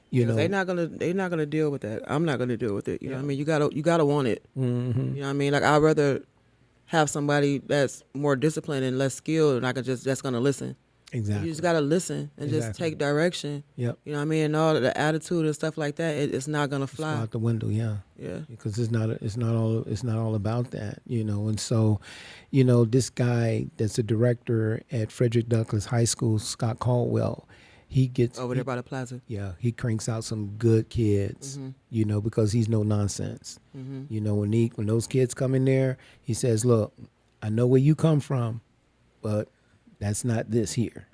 you know, they're not gonna deal with that. I'm not gonna deal with it. You know what I mean? You gotta want it. You know what I mean? Like, I'd rather have somebody that's more disciplined and less skilled, and that's gonna listen. exactly. You just gotta listen and just take direction. Yep. You know what I mean? And all the attitude and stuff like that, it's not gonna It's fly. out the window, yeah. Yeah. Because it's not all about that, you know. And so, you know, this guy that's a director at Frederick Douglass High School, Scott Caldwell, he gets Over there by the plaza. yeah, he cranks out some good kids, you know, because he's no nonsense. You know, when those kids come in there, he says, "Look, I know where you come from, but that's not this here."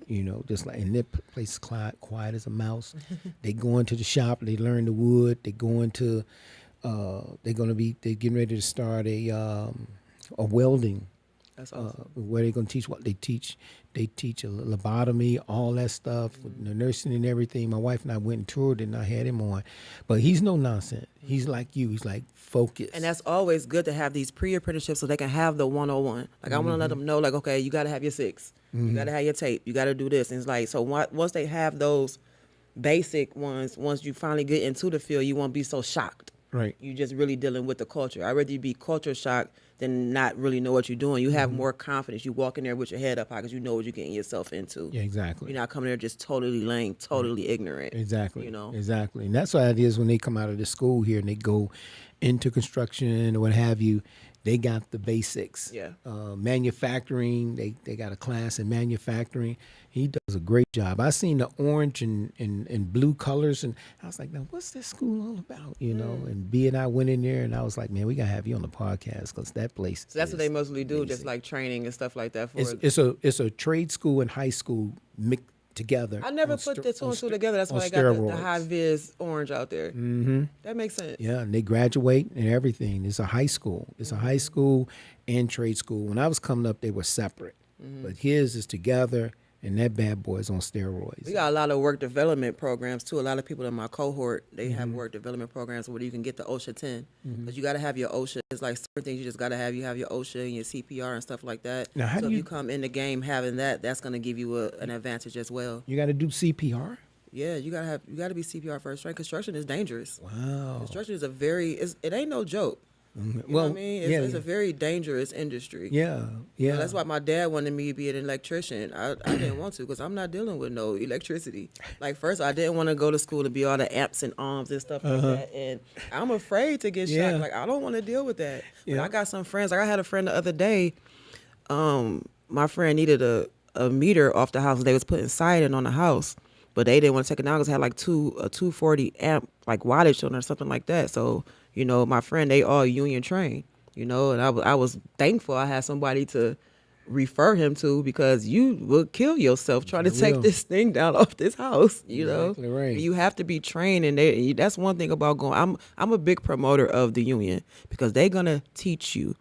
you know, just like in their place is quiet as a mouse. They go into the shop, they learn the wood, they go into they're getting ready to start a welding. That's awesome. Where they're gonna teach what they teach. They teach a lobotomy, all that stuff, the nursing and everything. My wife and I went and toured it, and I had him on, but he's no nonsense. He's like you. He's like focused. And that's always good to have these pre-apprenticeships so they can have the 101. Like, I want to let them know, like, okay, you got to have your 6. You got to have your tape. You got to do this. And it's like, so once they have those basic ones, once you finally get into the field, you won't be so shocked. Right. You just really dealing with the culture. I'd rather you be culture shocked than not really know what you're doing. You have more confidence. You walk in there with your head up high because you know what you're getting yourself into. Yeah, exactly. You're not coming there just totally lame, totally ignorant. Exactly. You know? Exactly. And that's what it is when they come out of the school here and they go into construction or what have you. They got the basics. Yeah. Manufacturing, they got a class in manufacturing. He does a great job. I seen the orange and blue colors, and I was like, now, what's this school all about? You know, and B and I went in there, and I was like, man, we got to have you on the podcast because that place So that's what is they mostly do, amazing. just like training and stuff like that. It's a trade school and high school mixed together. I never on put ster- the two on and two ster- together. That's on why I got the steroids. high vis orange out there. Mm-hmm. That makes sense. Yeah, and they graduate and everything. It's a high school. It's a high school and trade school. When I was coming up, they were separate. But his is together, and that bad boy is on steroids. We got a lot of work development programs too. A lot of people in my cohort, they have work development programs where you can get the OSHA 10. Because you got to have your OSHA. It's like certain things you just got to have. You have your OSHA and your CPR and stuff like that. Now, how so do if you- you come in the game having that, that's going to give you an advantage as well. You got to do CPR? Yeah, you got to be CPR first, right? Construction is dangerous. Wow. Construction is it ain't no joke. You know Well, what I mean? It's a very dangerous industry. yeah, yeah. That's why my dad wanted me to be an electrician. I didn't want to because I'm not dealing with no electricity. Like, first, I didn't want to go to school to be all the amps and arms and stuff like that. And I'm afraid to get Yeah. shocked. Like, I don't want to deal with that. But Yeah. I got some friends. Like, I had a friend the other day. My friend needed a meter off the house. They was putting siding on the house. But they didn't want to take it down because it had like a 240 amp like wattage on it or something like that. So, you know, my friend, they all union trained, you know, and I was thankful I had somebody to refer him to because you will kill yourself trying to You take will. this thing down off this house, you Exactly know. right. You have to be trained, and that's one thing about going. I'm a big promoter of the union because they're gonna teach you.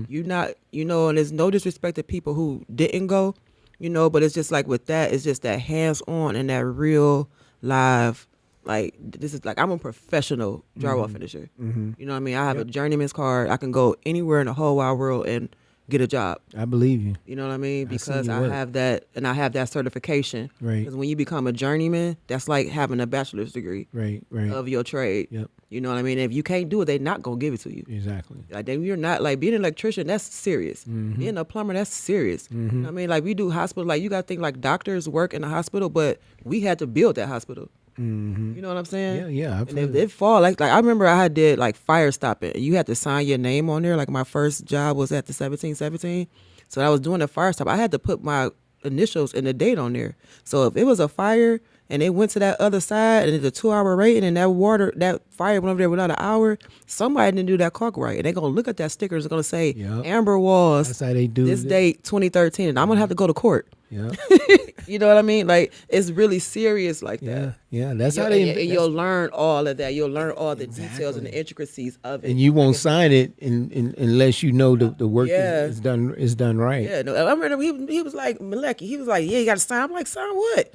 You're not, you know, and there's no disrespect to people who didn't go, you know, but it's just like with that, it's just that hands-on and that real live. Like, this is like, I'm a professional drywall finisher. You know what I mean? I have a journeyman's card. I can go anywhere in the whole wide world and get a job. I believe you. You know what I mean? I seen Because your I work. have that, and I have that certification. Right. Because when you become a journeyman, that's like having a bachelor's degree Right, right. of your trade. Yep. You know what I mean? If you can't do it, they're not going to give it to you. Exactly. Like, you're not, like, being an electrician, that's serious. Being a plumber, that's serious. You know what I mean? Like, we do hospital, like, you got to think, like, doctors work in a hospital, but we had to build that hospital. You know what I'm saying? Yeah, yeah. I've And heard if it fall, like I remember I did like fire stopping. You had to sign your name on there. Like, my first job was at the 1717. So I was doing the fire stop. I had to put my initials and the date on there. So if it was a fire and they went to that other side and it's a 2-hour rating and that fire went over there without an hour, somebody didn't do that clock right. And they're going to look at that sticker. It's going to say Yep. Amber Walls, That's how they do this it. date 2013. And I'm going to have to go to court. Yeah, You know what I mean? Like, it's really serious like yeah, that. yeah. That's how And they. you'll learn all of that. You'll learn all the details and Exactly. the intricacies of it. And you won't sign it unless you know the work Yeah. is done right. Yeah, no, I remember he was like, Maleki, he was like, yeah, you got to sign. I'm like, sign what?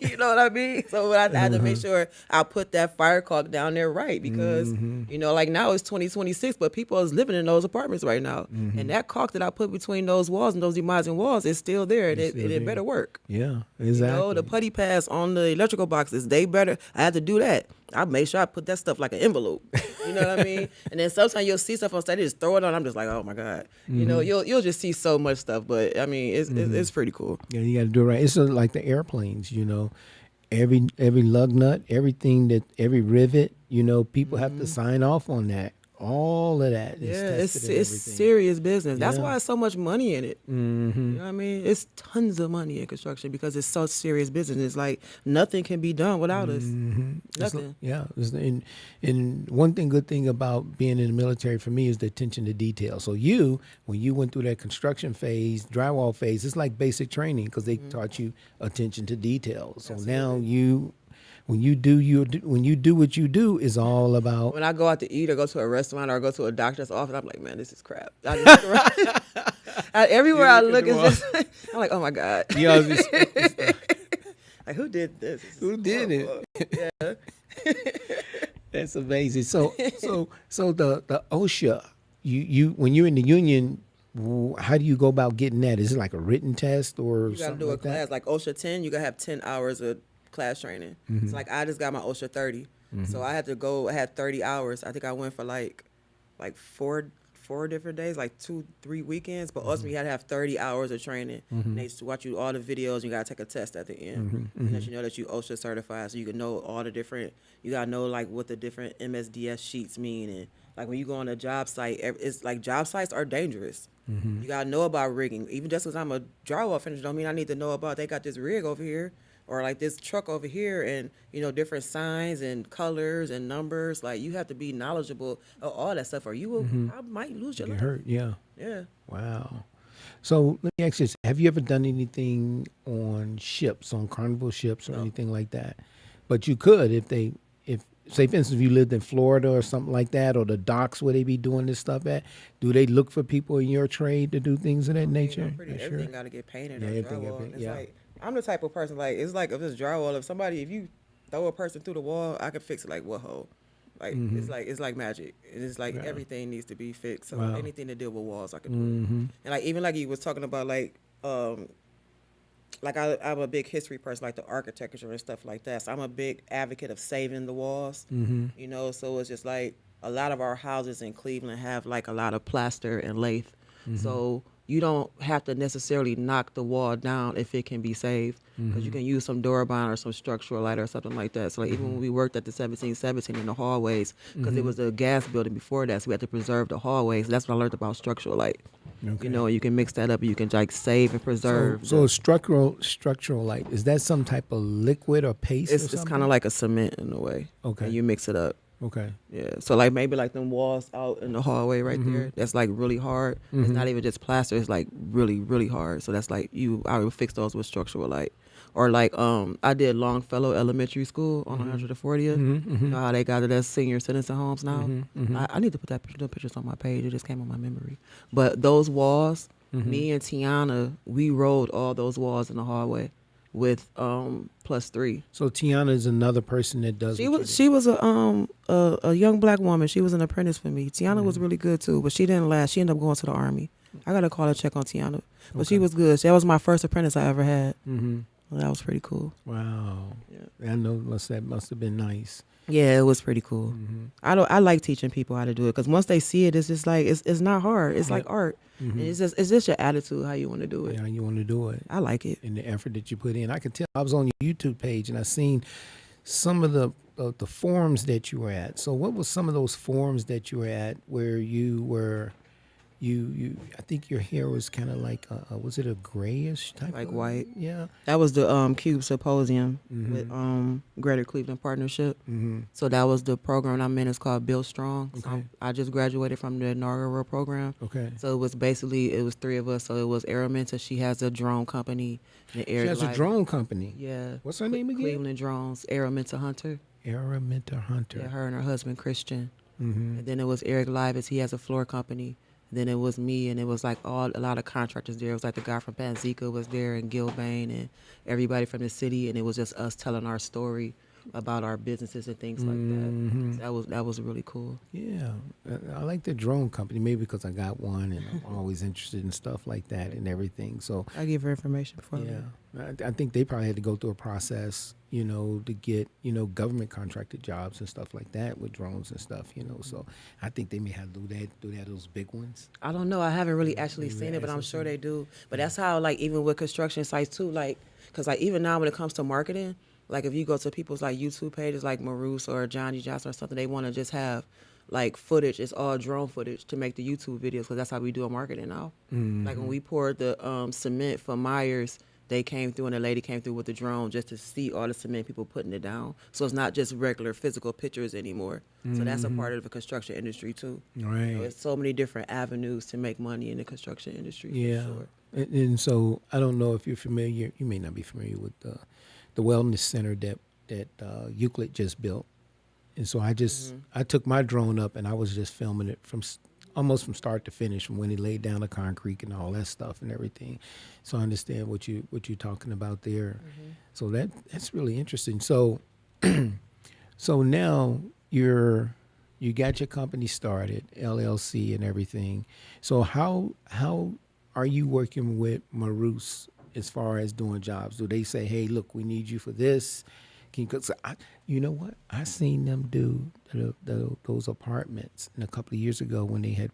You know what I mean? So I had to make sure I put that fire clock down there right because, you know, like now it's 2026, but people is living in those apartments right now. And that caulk that I put between those walls and those demising walls is still there, and It's still it there. better work. Yeah, You exactly. know, the putty pads on the electrical boxes, they better. I had to do that. I made sure I put that stuff like an envelope. You know what I mean? And then sometimes you'll see stuff on site, they just throw it on. I'm just like, oh my God. You know, you'll just see so much stuff. But I mean, it's pretty cool. Yeah, you got to do it right. It's like the airplanes, you know. Every lug nut, every rivet, you know, people have to sign off on that all of that is Yeah, tested and it's everything. serious business. That's Yeah. why there's so much money in it. Mm-hmm. You know what I mean? It's tons of money in construction because it's so serious business. It's like nothing can be done without us. Nothing. And one good thing about being in the military for me is the attention to detail. So when you went through that construction phase, drywall phase, it's like basic training because they taught you attention to detail. So now when you do what you do is all about. When I go out to eat or go to a restaurant or go to a doctor's office, I'm like, man, this is crap. I just look around. Everywhere I look, it's just I'm like, oh my god. Yeah, Like who did this? who did it? Yeah. That's amazing. So the OSHA, you when you're in the union, how do you go about getting that? Is it like a written test or You gotta something do a like class that? like OSHA 10. You gotta have 10 hours of class training. It's like I just got my OSHA 30, so I had to go. I had 30 hours. I think I went for like four different days, like 2-3 weekends. But ultimately, you had to have 30 hours of training. And they just watch you all the videos. You gotta take a test at the end, and let you know that you OSHA certified, so you can know all the different. You gotta know like what the different MSDS sheets mean, and like when you go on a job site, it's like job sites are dangerous. You gotta know about rigging. Even just because I'm a drywall finisher, don't mean I need to know about they got this rig over here or like this truck over here, and different signs and colors and numbers. Like you have to be knowledgeable of all that stuff, or you will. I might lose your Get life. hurt? Yeah. Yeah. Wow. So let me ask you this: have you ever done anything on ships, on carnival ships, or anything like that? But you could if say for instance, if you lived in Florida or something like that, or the docks where they be doing this stuff at. Do they look for people in your trade to do things of that nature? Everything got to get painted. Yeah, or everything drywall. got It's paint- yeah. like I'm the type of person like it's like if it's drywall. If you throw a person through the wall, I can fix it like what hole. Like it's like magic. It's like everything needs to be fixed. So Wow. anything to deal with walls, I can do. And like even like you was talking about like I'm a big history person, like the architecture and stuff like that. So I'm a big advocate of saving the walls. So it's just like a lot of our houses in Cleveland have like a lot of plaster and lath. So you don't have to necessarily knock the wall down if it can be saved, because you can use some Durabond or some structural light or something like that. So like even when we worked at the 1717 in the hallways, because it was a gas building before that, so we had to preserve the hallways. That's what I learned about structural light. Okay. You can mix that up and you can like save and preserve. So structural light, is that some type of liquid or paste? It's kind of like a cement in a way. Okay. And you mix it up. Okay. Yeah. So like maybe like them walls out in the hallway right there, that's like really hard. It's not even just plaster, it's like really, really hard. So that's like I would fix those with structural light. Or like I did Longfellow Elementary School on 140th. You know how they got it as senior citizen homes now? I need to put the pictures on my page. It just came on my memory. But those walls, me and Tiana, we rolled all those walls in the hallway with +3. So Tiana is another person that does. She was a young black woman. She was an apprentice for me. Tiana was really good too, but she didn't last. She ended up going to the Army. I got to call her check on Tiana, but she was good. That was my first apprentice I ever had. Well, that was pretty cool. Wow. Yeah. I know that must have been nice. Yeah, it was pretty cool. I like teaching people how to do it, because once they see it, it's just like it's not hard. It's like art. And it's just your attitude, how you want to do it. Yeah, you want to do it. I like it. And the effort that you put in. I could tell. I was on your YouTube page and I seen some of the forums that you were at. So what was some of those forums that you were at where you were? I think your hair was kind of like was it a grayish type? Like of, white. Yeah. That was the Cube Symposium with Greater Cleveland Partnership. So that was the program I'm in. It's called Build Strong. So Okay. I just graduated from the inaugural program. Okay. So it was 3 of us. So it was Araminta. She has a drone company. And She has a drone company. Yeah. What's her name again? Cleveland Drones. Araminta Hunter. Araminta Hunter. Yeah, her and her husband Christian. And then it was Eric Livis. He has a floor company. Then it was me, and it was like a lot of contractors there. It was like the guy from Panzica was there, and Gilbane, and everybody from the city, and it was just us telling our story about our businesses and things like that. So that was really cool. Yeah, I like the drone company. Maybe because I got one, and I'm always interested in stuff like that and everything. So I give her information before. yeah, I think they probably had to go through a process, to get government contracted jobs and stuff like that with drones and stuff. So I think they may have to do that those big ones. I don't know. I haven't really actually seen it, but I'm sure they do. But that's how, like, even with construction sites too, like, because like even now when it comes to marketing, like if you go to people's like YouTube pages like Marus or Johnny Johnson or something, they want to just have like footage. It's all drone footage to make the YouTube videos because that's how we do our marketing now. Like when we poured the cement for Myers, they came through and a lady came through with the drone just to see all the cement people putting it down. So it's not just regular physical pictures anymore. So that's a part of the construction industry too. Right. You know, it's so many different avenues to make money in the construction industry. Yeah. For sure. And so I don't know if you're familiar. You may not be familiar with the wellness center that Euclid just built. And so I took my drone up and I was just filming it almost from start to finish, from when he laid down the concrete and all that stuff and everything. So I understand what you're talking about there. So that's really interesting. So so now you got your company started, LLC and everything. So how are you working with Maroos as far as doing jobs? Do they say, hey, look, we need you for this? Can you, you know what? I seen them do those apartments a couple of years ago when they had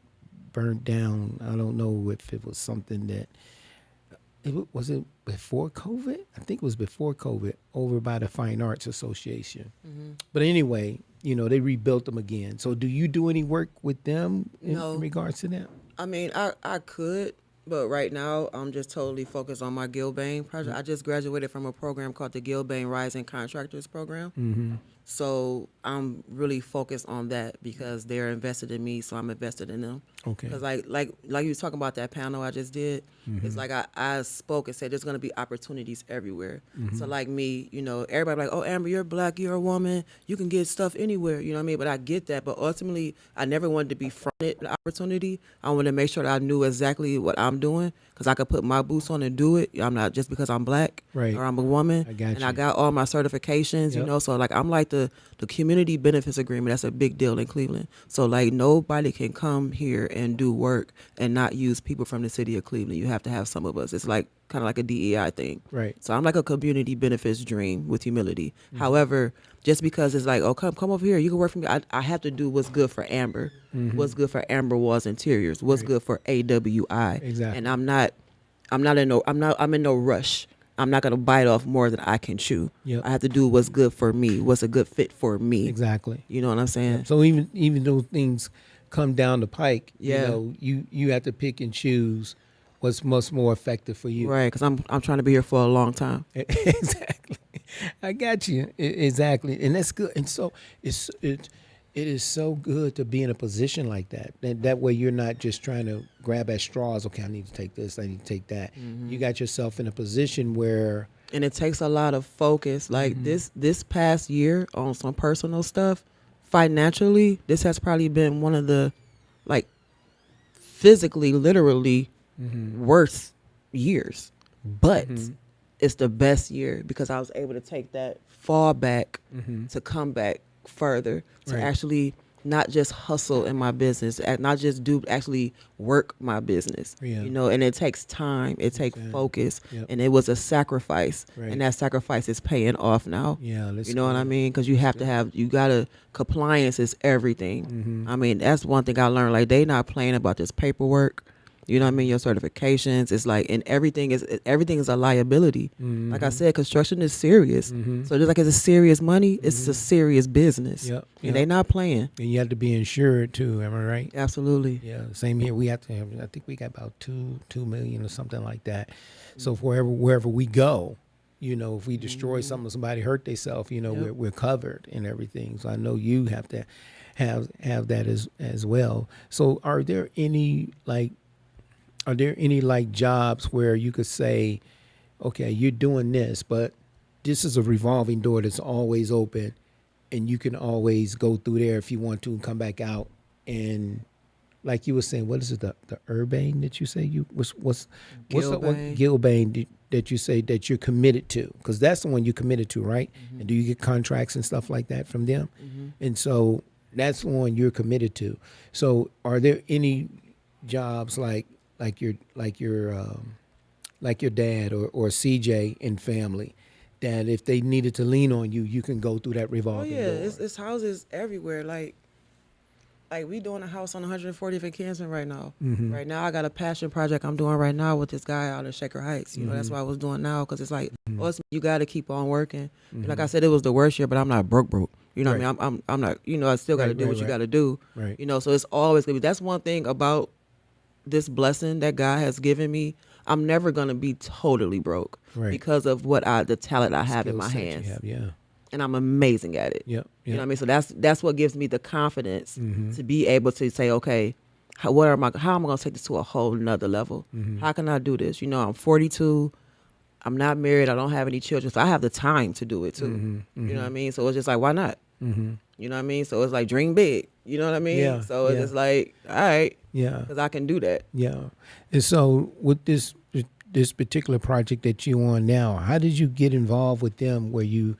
burned down. I don't know if it was something that, was it before COVID? I think it was before COVID, over by the Fine Arts Association. But anyway, they rebuilt them again. So do you do any work with them in regards to that? I mean, I could, but right now I'm just totally focused on my Gilbane project. I just graduated from a program called the Gilbane Rising Contractors Program. So I'm really focused on that because they're invested in me, so I'm invested in them. Okay. Because like you was talking about that panel I just did, it's like I spoke and said there's going to be opportunities everywhere. So like me, everybody like, oh, Amber, you're black, you're a woman, you can get stuff anywhere, you know what I mean? But I get that, but ultimately I never wanted to be fronted the opportunity. I wanted to make sure that I knew exactly what I'm doing because I could put my boots on and do it. I'm not just because I'm black Right. or I'm a woman. I got and you. I got all my certifications, so like I'm like the community benefits agreement. That's a big deal in Cleveland. So like nobody can come here and do work and not use people from the city of Cleveland. You have to have some of us. It's like kind of like a DEI thing. Right. So I'm like a community benefits dream with humility. However, just because it's like, oh, come over here, you can work for me. I have to do what's good for Amber, what's good for Amber Walls Interiors, what's good for AWI. Exactly. And I'm in no rush. I'm not gonna bite off more than I can chew. Yep. I have to do what's good for me, what's a good fit for me. Exactly. You know what I'm saying? So even though things come down the pike, Yeah. you have to pick and choose what's much more effective for you. Right, because I'm trying to be here for a long time. Exactly. I got you. Exactly. And that's good. And so it is so good to be in a position like that. That way you're not just trying to grab at straws. Okay, I need to take this, I need to take that. You got yourself in a position where... And it takes a lot of focus. Like this past year on some personal stuff, financially, this has probably been one of the, like, physically, literally worst years. But it's the best year because I was able to take that fall back to come back further, to Right. actually not just hustle in my business, not just actually work my business, Yeah. and it takes time, it takes focus, Yep. and it was a sacrifice, Right. and that sacrifice is paying off now. Yeah, You know what I mean? Because compliance is everything. I mean, that's one thing I learned. Like, they not playing about this paperwork. You know what I mean? Your certifications. It's like, and everything is a liability. Like I said, construction is serious. So just like it's a serious money, it's a serious business. Yep. And they not playing. And you have to be insured too, am I right? Absolutely. Yeah, same here. We have to have, I think we got about 2 million or something like that. So wherever we go, if we destroy something, somebody hurt themselves, we're covered and everything. So I know you have to have that as well. So are there any jobs where you could say, okay, you're doing this, but this is a revolving door that's always open, and you can always go through there if you want to and come back out? And like you were saying, what is it, the Urbane that you say what's what Gilbane that you say that you're committed to? Because that's the one you're committed to, right? And do you get contracts and stuff like that from them? And so that's the one you're committed to. So are there any jobs like your dad or CJ and family, that if they needed to lean on you, you can go through that revolving door? It's houses everywhere. Like we doing a house on 140th and Kansas right now. Right now, I got a passion project I'm doing right now with this guy out in Shaker Heights. That's what I was doing now, because it's like, you got to keep on working. Like I said, it was the worst year, but I'm not broke. You know what I Right. mean? I'm not, you know, I still got to Right, do right, what you right. got to do. Right. You know, so it's always going to be, that's one thing about this blessing that God has given me. I'm never going to be totally broke Right. because of the talent I have in Skill my set hands. you have, yeah. And I'm amazing at it. Yep. You know what I mean? So that's what gives me the confidence to be able to say, okay, how am I going to take this to a whole nother level? How can I do this? You know, I'm 42. I'm not married. I don't have any children. So I have the time to do it too. You know what I mean? So it's just like, why not? You know what I mean? So it's like, dream big. You know what I mean? Yeah, So it's yeah. just like, all right, Yeah. because I can do that. Yeah. And so with this particular project that you on now, how did you get involved with them where you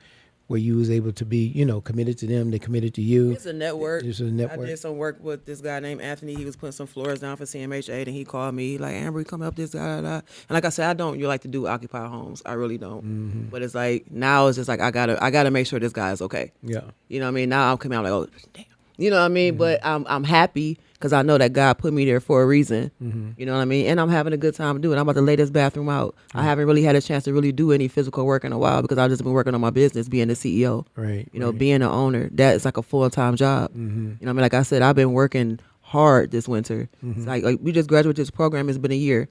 was able to be, you know, committed to them, they committed to you? It's a network. It's a network. I did some work with this guy named Anthony. He was putting some floors down for CMH8, and he called me like, Amber, come up this guy. And like I said, I don't like to do occupied homes. I really don't. But it's like now it's just like I gotta make sure this guy is okay. Yeah. You know what I mean? Now I'm coming out like, oh damn. You know what I mean? But I'm happy because I know that God put me there for a reason. You know what I mean? And I'm having a good time doing it. I'm about to lay this bathroom out. I haven't really had a chance to really do any physical work in a while because I've just been working on my business, being the CEO. Right. You know, being an owner, that is like a full-time job. You know what I mean? Like I said, I've been working hard this winter. It's like we just graduated this program. It's been a year.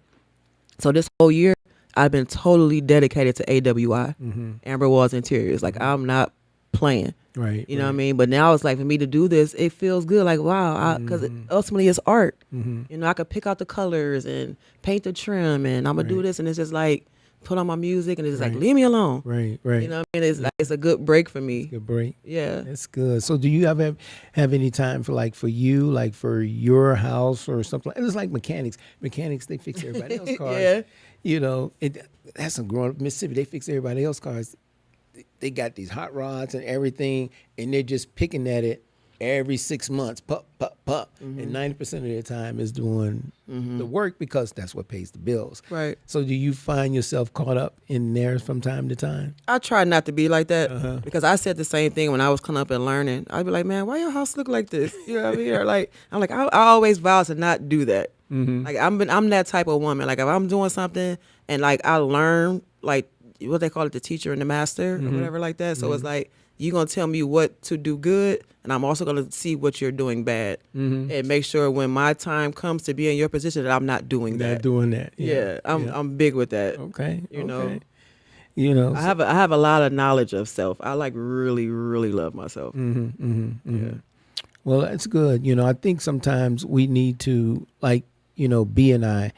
So this whole year, I've been totally dedicated to AWI, Amber Walls Interiors. Like I'm not playing. Right. You know what I mean? But now it's like for me to do this, it feels good. Like, wow, because ultimately it's art. You know, I could pick out the colors and paint the trim and I'm going to do this. And it's just like, put on my music and it's just like, leave me alone. Right. Right. You know what I mean? It's like, it's a good break for me. Good break. Yeah. That's good. So do you have any time for you, like for your house or something? It's like mechanics. Mechanics, they fix everybody else's cars. Yeah. You know, that's some growing up in Mississippi. They fix everybody else's cars. They got these hot rods and everything, and they're just picking at it every 6 months, pop, pop, pop. And 90% of their time is doing the work because that's what pays the bills. Right. So do you find yourself caught up in there from time to time? I try not to be like that because I said the same thing when I was coming up and learning. I'd be like, man, why your house look like this? You know what I mean? Or like, I'm like, I always vow to not do that. Like I'm that type of woman. Like if I'm doing something and like I learn like what they call it, the teacher and the master or whatever like that. So it's like, you're going to tell me what to do good, and I'm also going to see what you're doing bad and make sure when my time comes to be in your position that I'm not doing that. Not doing that. Yeah, I'm big with that. Okay. You know, You know. I have a lot of knowledge of self. I like really, really love myself. Yeah. Well, that's good. You know, I think sometimes we need to, like, you know, B and I,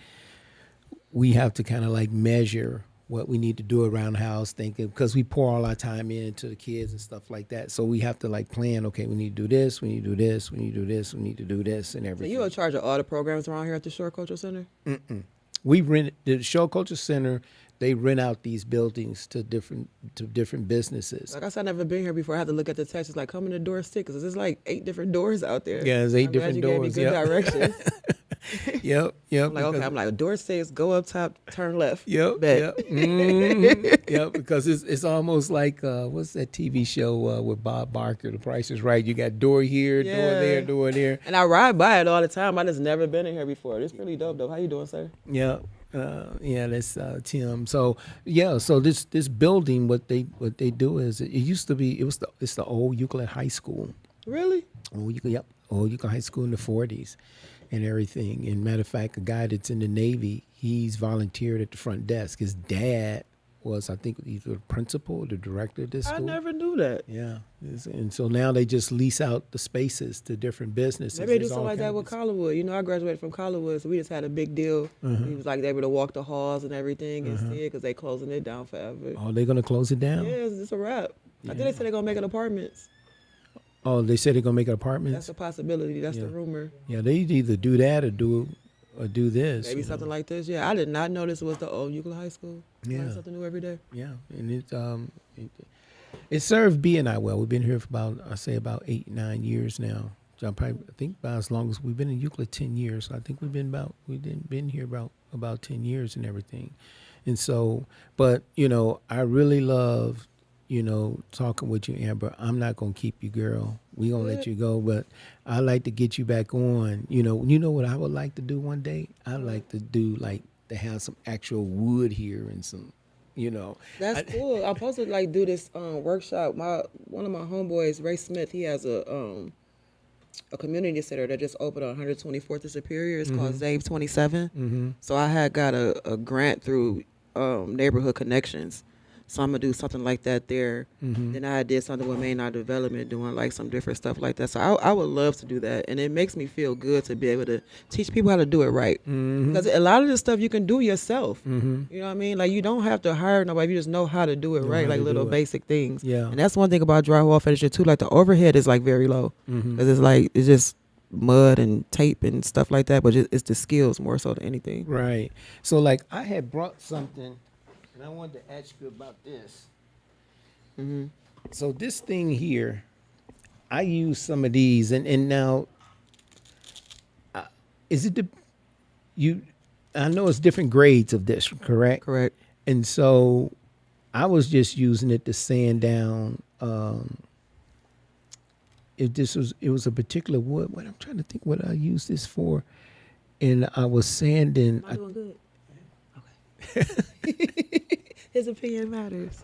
we have to kind of like measure what we need to do around the house, thinking, because we pour all our time into the kids and stuff like that. So we have to like plan, okay, we need to do this, we need to do this, we need to do this, we need to do this and So everything. you in charge of all the programs around here at the Shore Cultural Center? We rent the Show Culture Center. They rent out these buildings to different businesses. Like I said, I've never been here before. I had to look at the text. It's like, come in the door 6, because there's like 8 different doors out there. Yeah, there's 8 different doors. You gave me good directions. Yep. I'm like, okay, I'm like, door 6, go up top, turn left. Yep. Bet. Yep. Yep. Because it's almost like what's that TV show with Bob Barker? The Price is Right. You got door here, door there, door there. And I ride by it all the time. I just never been in here before. It's really dope, though. How you doing, sir? Yeah. Yeah, that's Tim. So yeah, so this building, what they do is it used to be it's the old Euclid High School. Really? Old Euclid High School in the 40s and everything. And matter of fact, a guy that's in the Navy, he's volunteered at the front desk. His dad was, I think, either the principal or the director of this school. I never knew that. Yeah. And so now they just lease out the spaces to different businesses. Maybe they do There's something all like that kinds with of- Collinwood. You know, I graduated from Collinwood, so we just had a big deal. We was like able to walk the halls and everything and see it because they closing it down forever. Oh, they're going to close it down? Yeah, it's a wrap. I think they said they're going to make it apartments. Oh, they said they're going to make it apartments? That's a possibility. That's the rumor. Yeah, they either do that or do this. Maybe you know. something like this. Yeah, I did not know this was the old Euclid High School. Yeah. Learn something new every day. Yeah, and it served B and I well. We've been here for about 8-9 years now. So I think about as long as we've been in Euclid 10 years. So I think we've been here about 10 years and everything. And so, but you know, I really love, you know, talking with you, Amber. I'm not gonna keep you, girl. We gonna let you go, but I like to get you back on. You know what I would like to do one day? I'd like to do to have some actual wood here and some you know. That's cool. I'm supposed to like do this workshop. One of my homeboys, Ray Smith, he has a community center that just opened on 124th and Superior. It's called Zave 27. So I had got a grant through Neighborhood Connections. So I'm gonna do something like that there. Then I did something with Maynard Development, doing like some different stuff like that. So I would love to do that, and it makes me feel good to be able to teach people how to do it right. Because a lot of this stuff you can do yourself. You know what I mean? Like you don't have to hire nobody. You just know how to do it right, like little basic things. Yeah. And that's one thing about drywall finishing too. Like the overhead is like very low because it's just mud and tape and stuff like that. But it's the skills more so than anything. Right. So like I had brought something. And I wanted to ask you about this. So this thing here, I use some of these, and now, is it I know it's different grades of this, correct? Correct. And so, I was just using it to sand down. It was a particular wood. What I'm trying to think what I used this for, and I was sanding. Am I doing good? Okay. His opinion matters.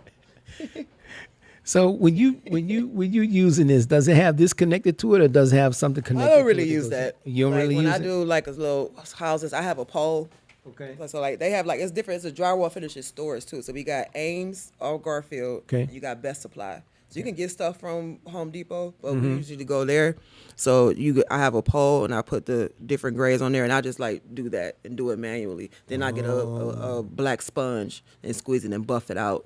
So when you using this, does it have this connected to it, or does it have something connected? I don't to really it use goes- that. You don't like, really when use I it. do like a little houses, I have a pole. Okay. So like they have like it's different. It's a drywall finishing stores too. So we got Ames or Garfield. Okay. And you got Best Supply. So you can get stuff from Home Depot, but we usually go there. So I have a pole and I put the different grades on there, and I just like do that and do it manually. Then I get a black sponge and squeeze it and buff it out.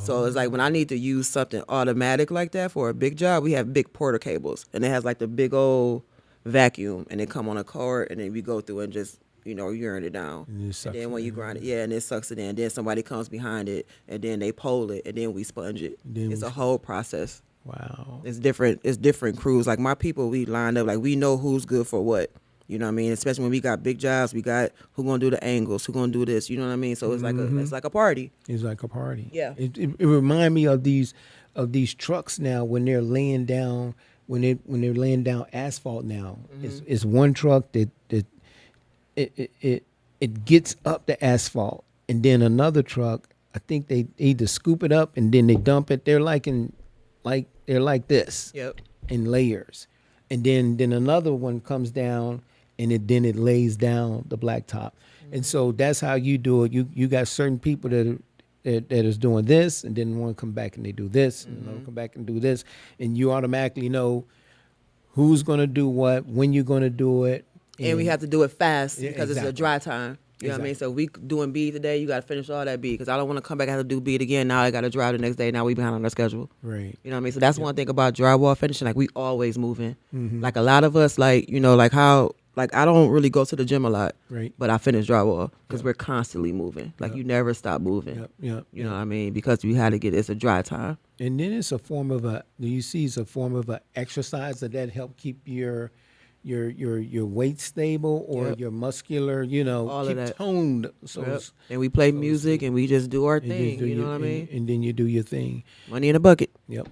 So it's like when I need to use something automatic like that for a big job, we have big porter cables, and it has like the big old vacuum, and it come on a cord, and then we go through and just urine it down. And it sucks then when it you grind it, and it sucks it in. Then somebody comes behind it, and then they pole it, and then we sponge it. Then It's we a whole process. Wow. It's different. It's different crews. Like my people, we lined up. Like we know who's good for what. You know what I mean? Especially when we got big jobs, we got who gonna do the angles, who gonna do this. You know what I mean? So it's like a party. It's like a party. Yeah. It remind me of these trucks now when they're laying down when they're laying down asphalt now. It's one truck that it gets up the asphalt, and then another truck, I think they either scoop it up and then they dump it. They're like this. Yep. In layers. And then another one comes down, and then it lays down the blacktop. And so that's how you do it. You got certain people that is doing this, and then one come back and they do this, and another come back and do this, and you automatically know who's going to do what, when you're going to do it. And we have to do it fast Yeah, because it's a exactly. dry time. You know what I mean? So we doing B today, you got to finish all that B because I don't want to come back and have to do B again. Now I got to drive the next day. Now we behind on our schedule. Right. You know what I mean? So that's one thing about drywall finishing. Like we always moving. Like a lot of us, like I don't really go to the gym a lot. Right. But I finish drywall because we're constantly moving. Like you never stop moving. Yep. You know what I mean? Because we had to it's a dry time. And then it's a form of it's a form of a exercise that help keep your weight stable or Yep. your muscular, All of keep that. toned. So Yep. And we play music and we just do our and thing. then You know what I mean? And then you do your thing. Money in a bucket. Yep.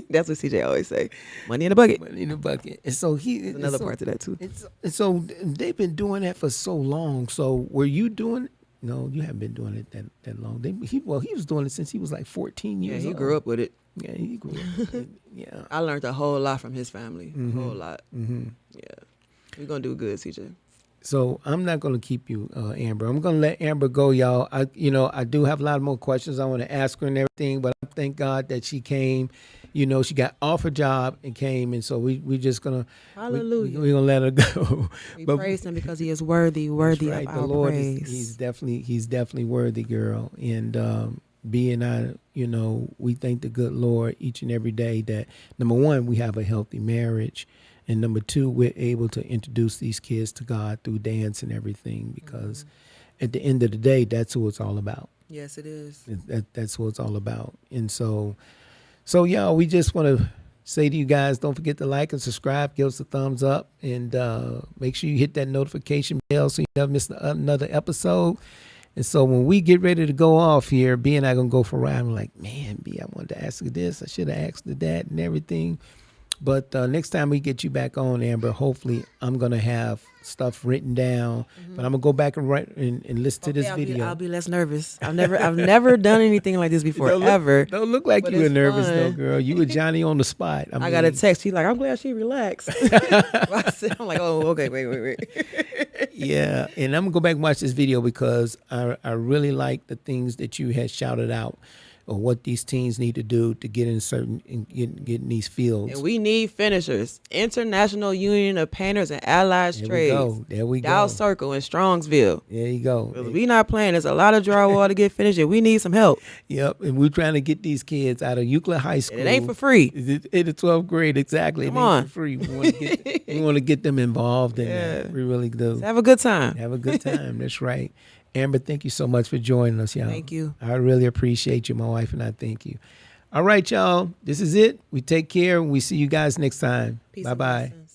That's what CJ always say. Money in a bucket. Money in the bucket. And so There's another part to that too. And so they've been doing that for so long. So were you doing? No, you haven't been doing it that long. He was doing it since he was like 14 Yeah, years he old. grew up with it. Yeah, he grew up with it. Yeah. I learned a whole lot from his family. A whole lot. Mm-hmm. Yeah. We're going to do good, CJ. So I'm not going to keep you, Amber. I'm going to let Amber go, y'all. I do have a lot more questions I want to ask her and everything, but I thank God that she came. She got off her job and came, and so we just gonna Hallelujah. We're gonna let her go. We But praise him because he is worthy that's of right. our The Lord praise. he's definitely worthy, girl. And we thank the good Lord each and every day that number one, we have a healthy marriage. And number two, we're able to introduce these kids to God through dance and everything because at the end of the day, that's what it's all about. Yes, it is. That's what it's all about. And so y'all, we just want to say to you guys, don't forget to like and subscribe, give us a thumbs up, and make sure you hit that notification bell so you never miss another episode. And so when we get ready to go off here, B and I going to go for a ride. I'm like, man, B, I wanted to ask her this. I should have asked her that and everything. But next time we get you back on, Amber, hopefully I'm gonna have stuff written down. But I'm gonna go back and write and listen to this video. I'll be less nervous. I've never done anything like this before, ever. Don't look like But you were it's nervous though, fun. girl. You were Johnny on the spot. I got a text. He's like, I'm glad she relaxed. I'm like, oh, okay, wait. Yeah, and I'm gonna go back and watch this video because I really like the things that you had shouted out, or what these teens need to do to get get in these fields. And we need finishers. International Union of Painters and Allied Trades. There we go. Dow Circle in Strongsville. There you go. We not playing. There's a lot of drywall to get finished, and we need some help. Yep, and we're trying to get these kids out of Euclid High School. And it ain't for free. In the 12th grade, exactly. Come it ain't on. for free. We want to get them involved in that. We really do. Let's have a good time. Have a good time. That's right. Amber, thank you so much for joining us, y'all. Thank you. I really appreciate you. My wife and I thank you. All right, y'all. This is it. We take care, and we see you guys next time. Peace and Bye-bye. blessings.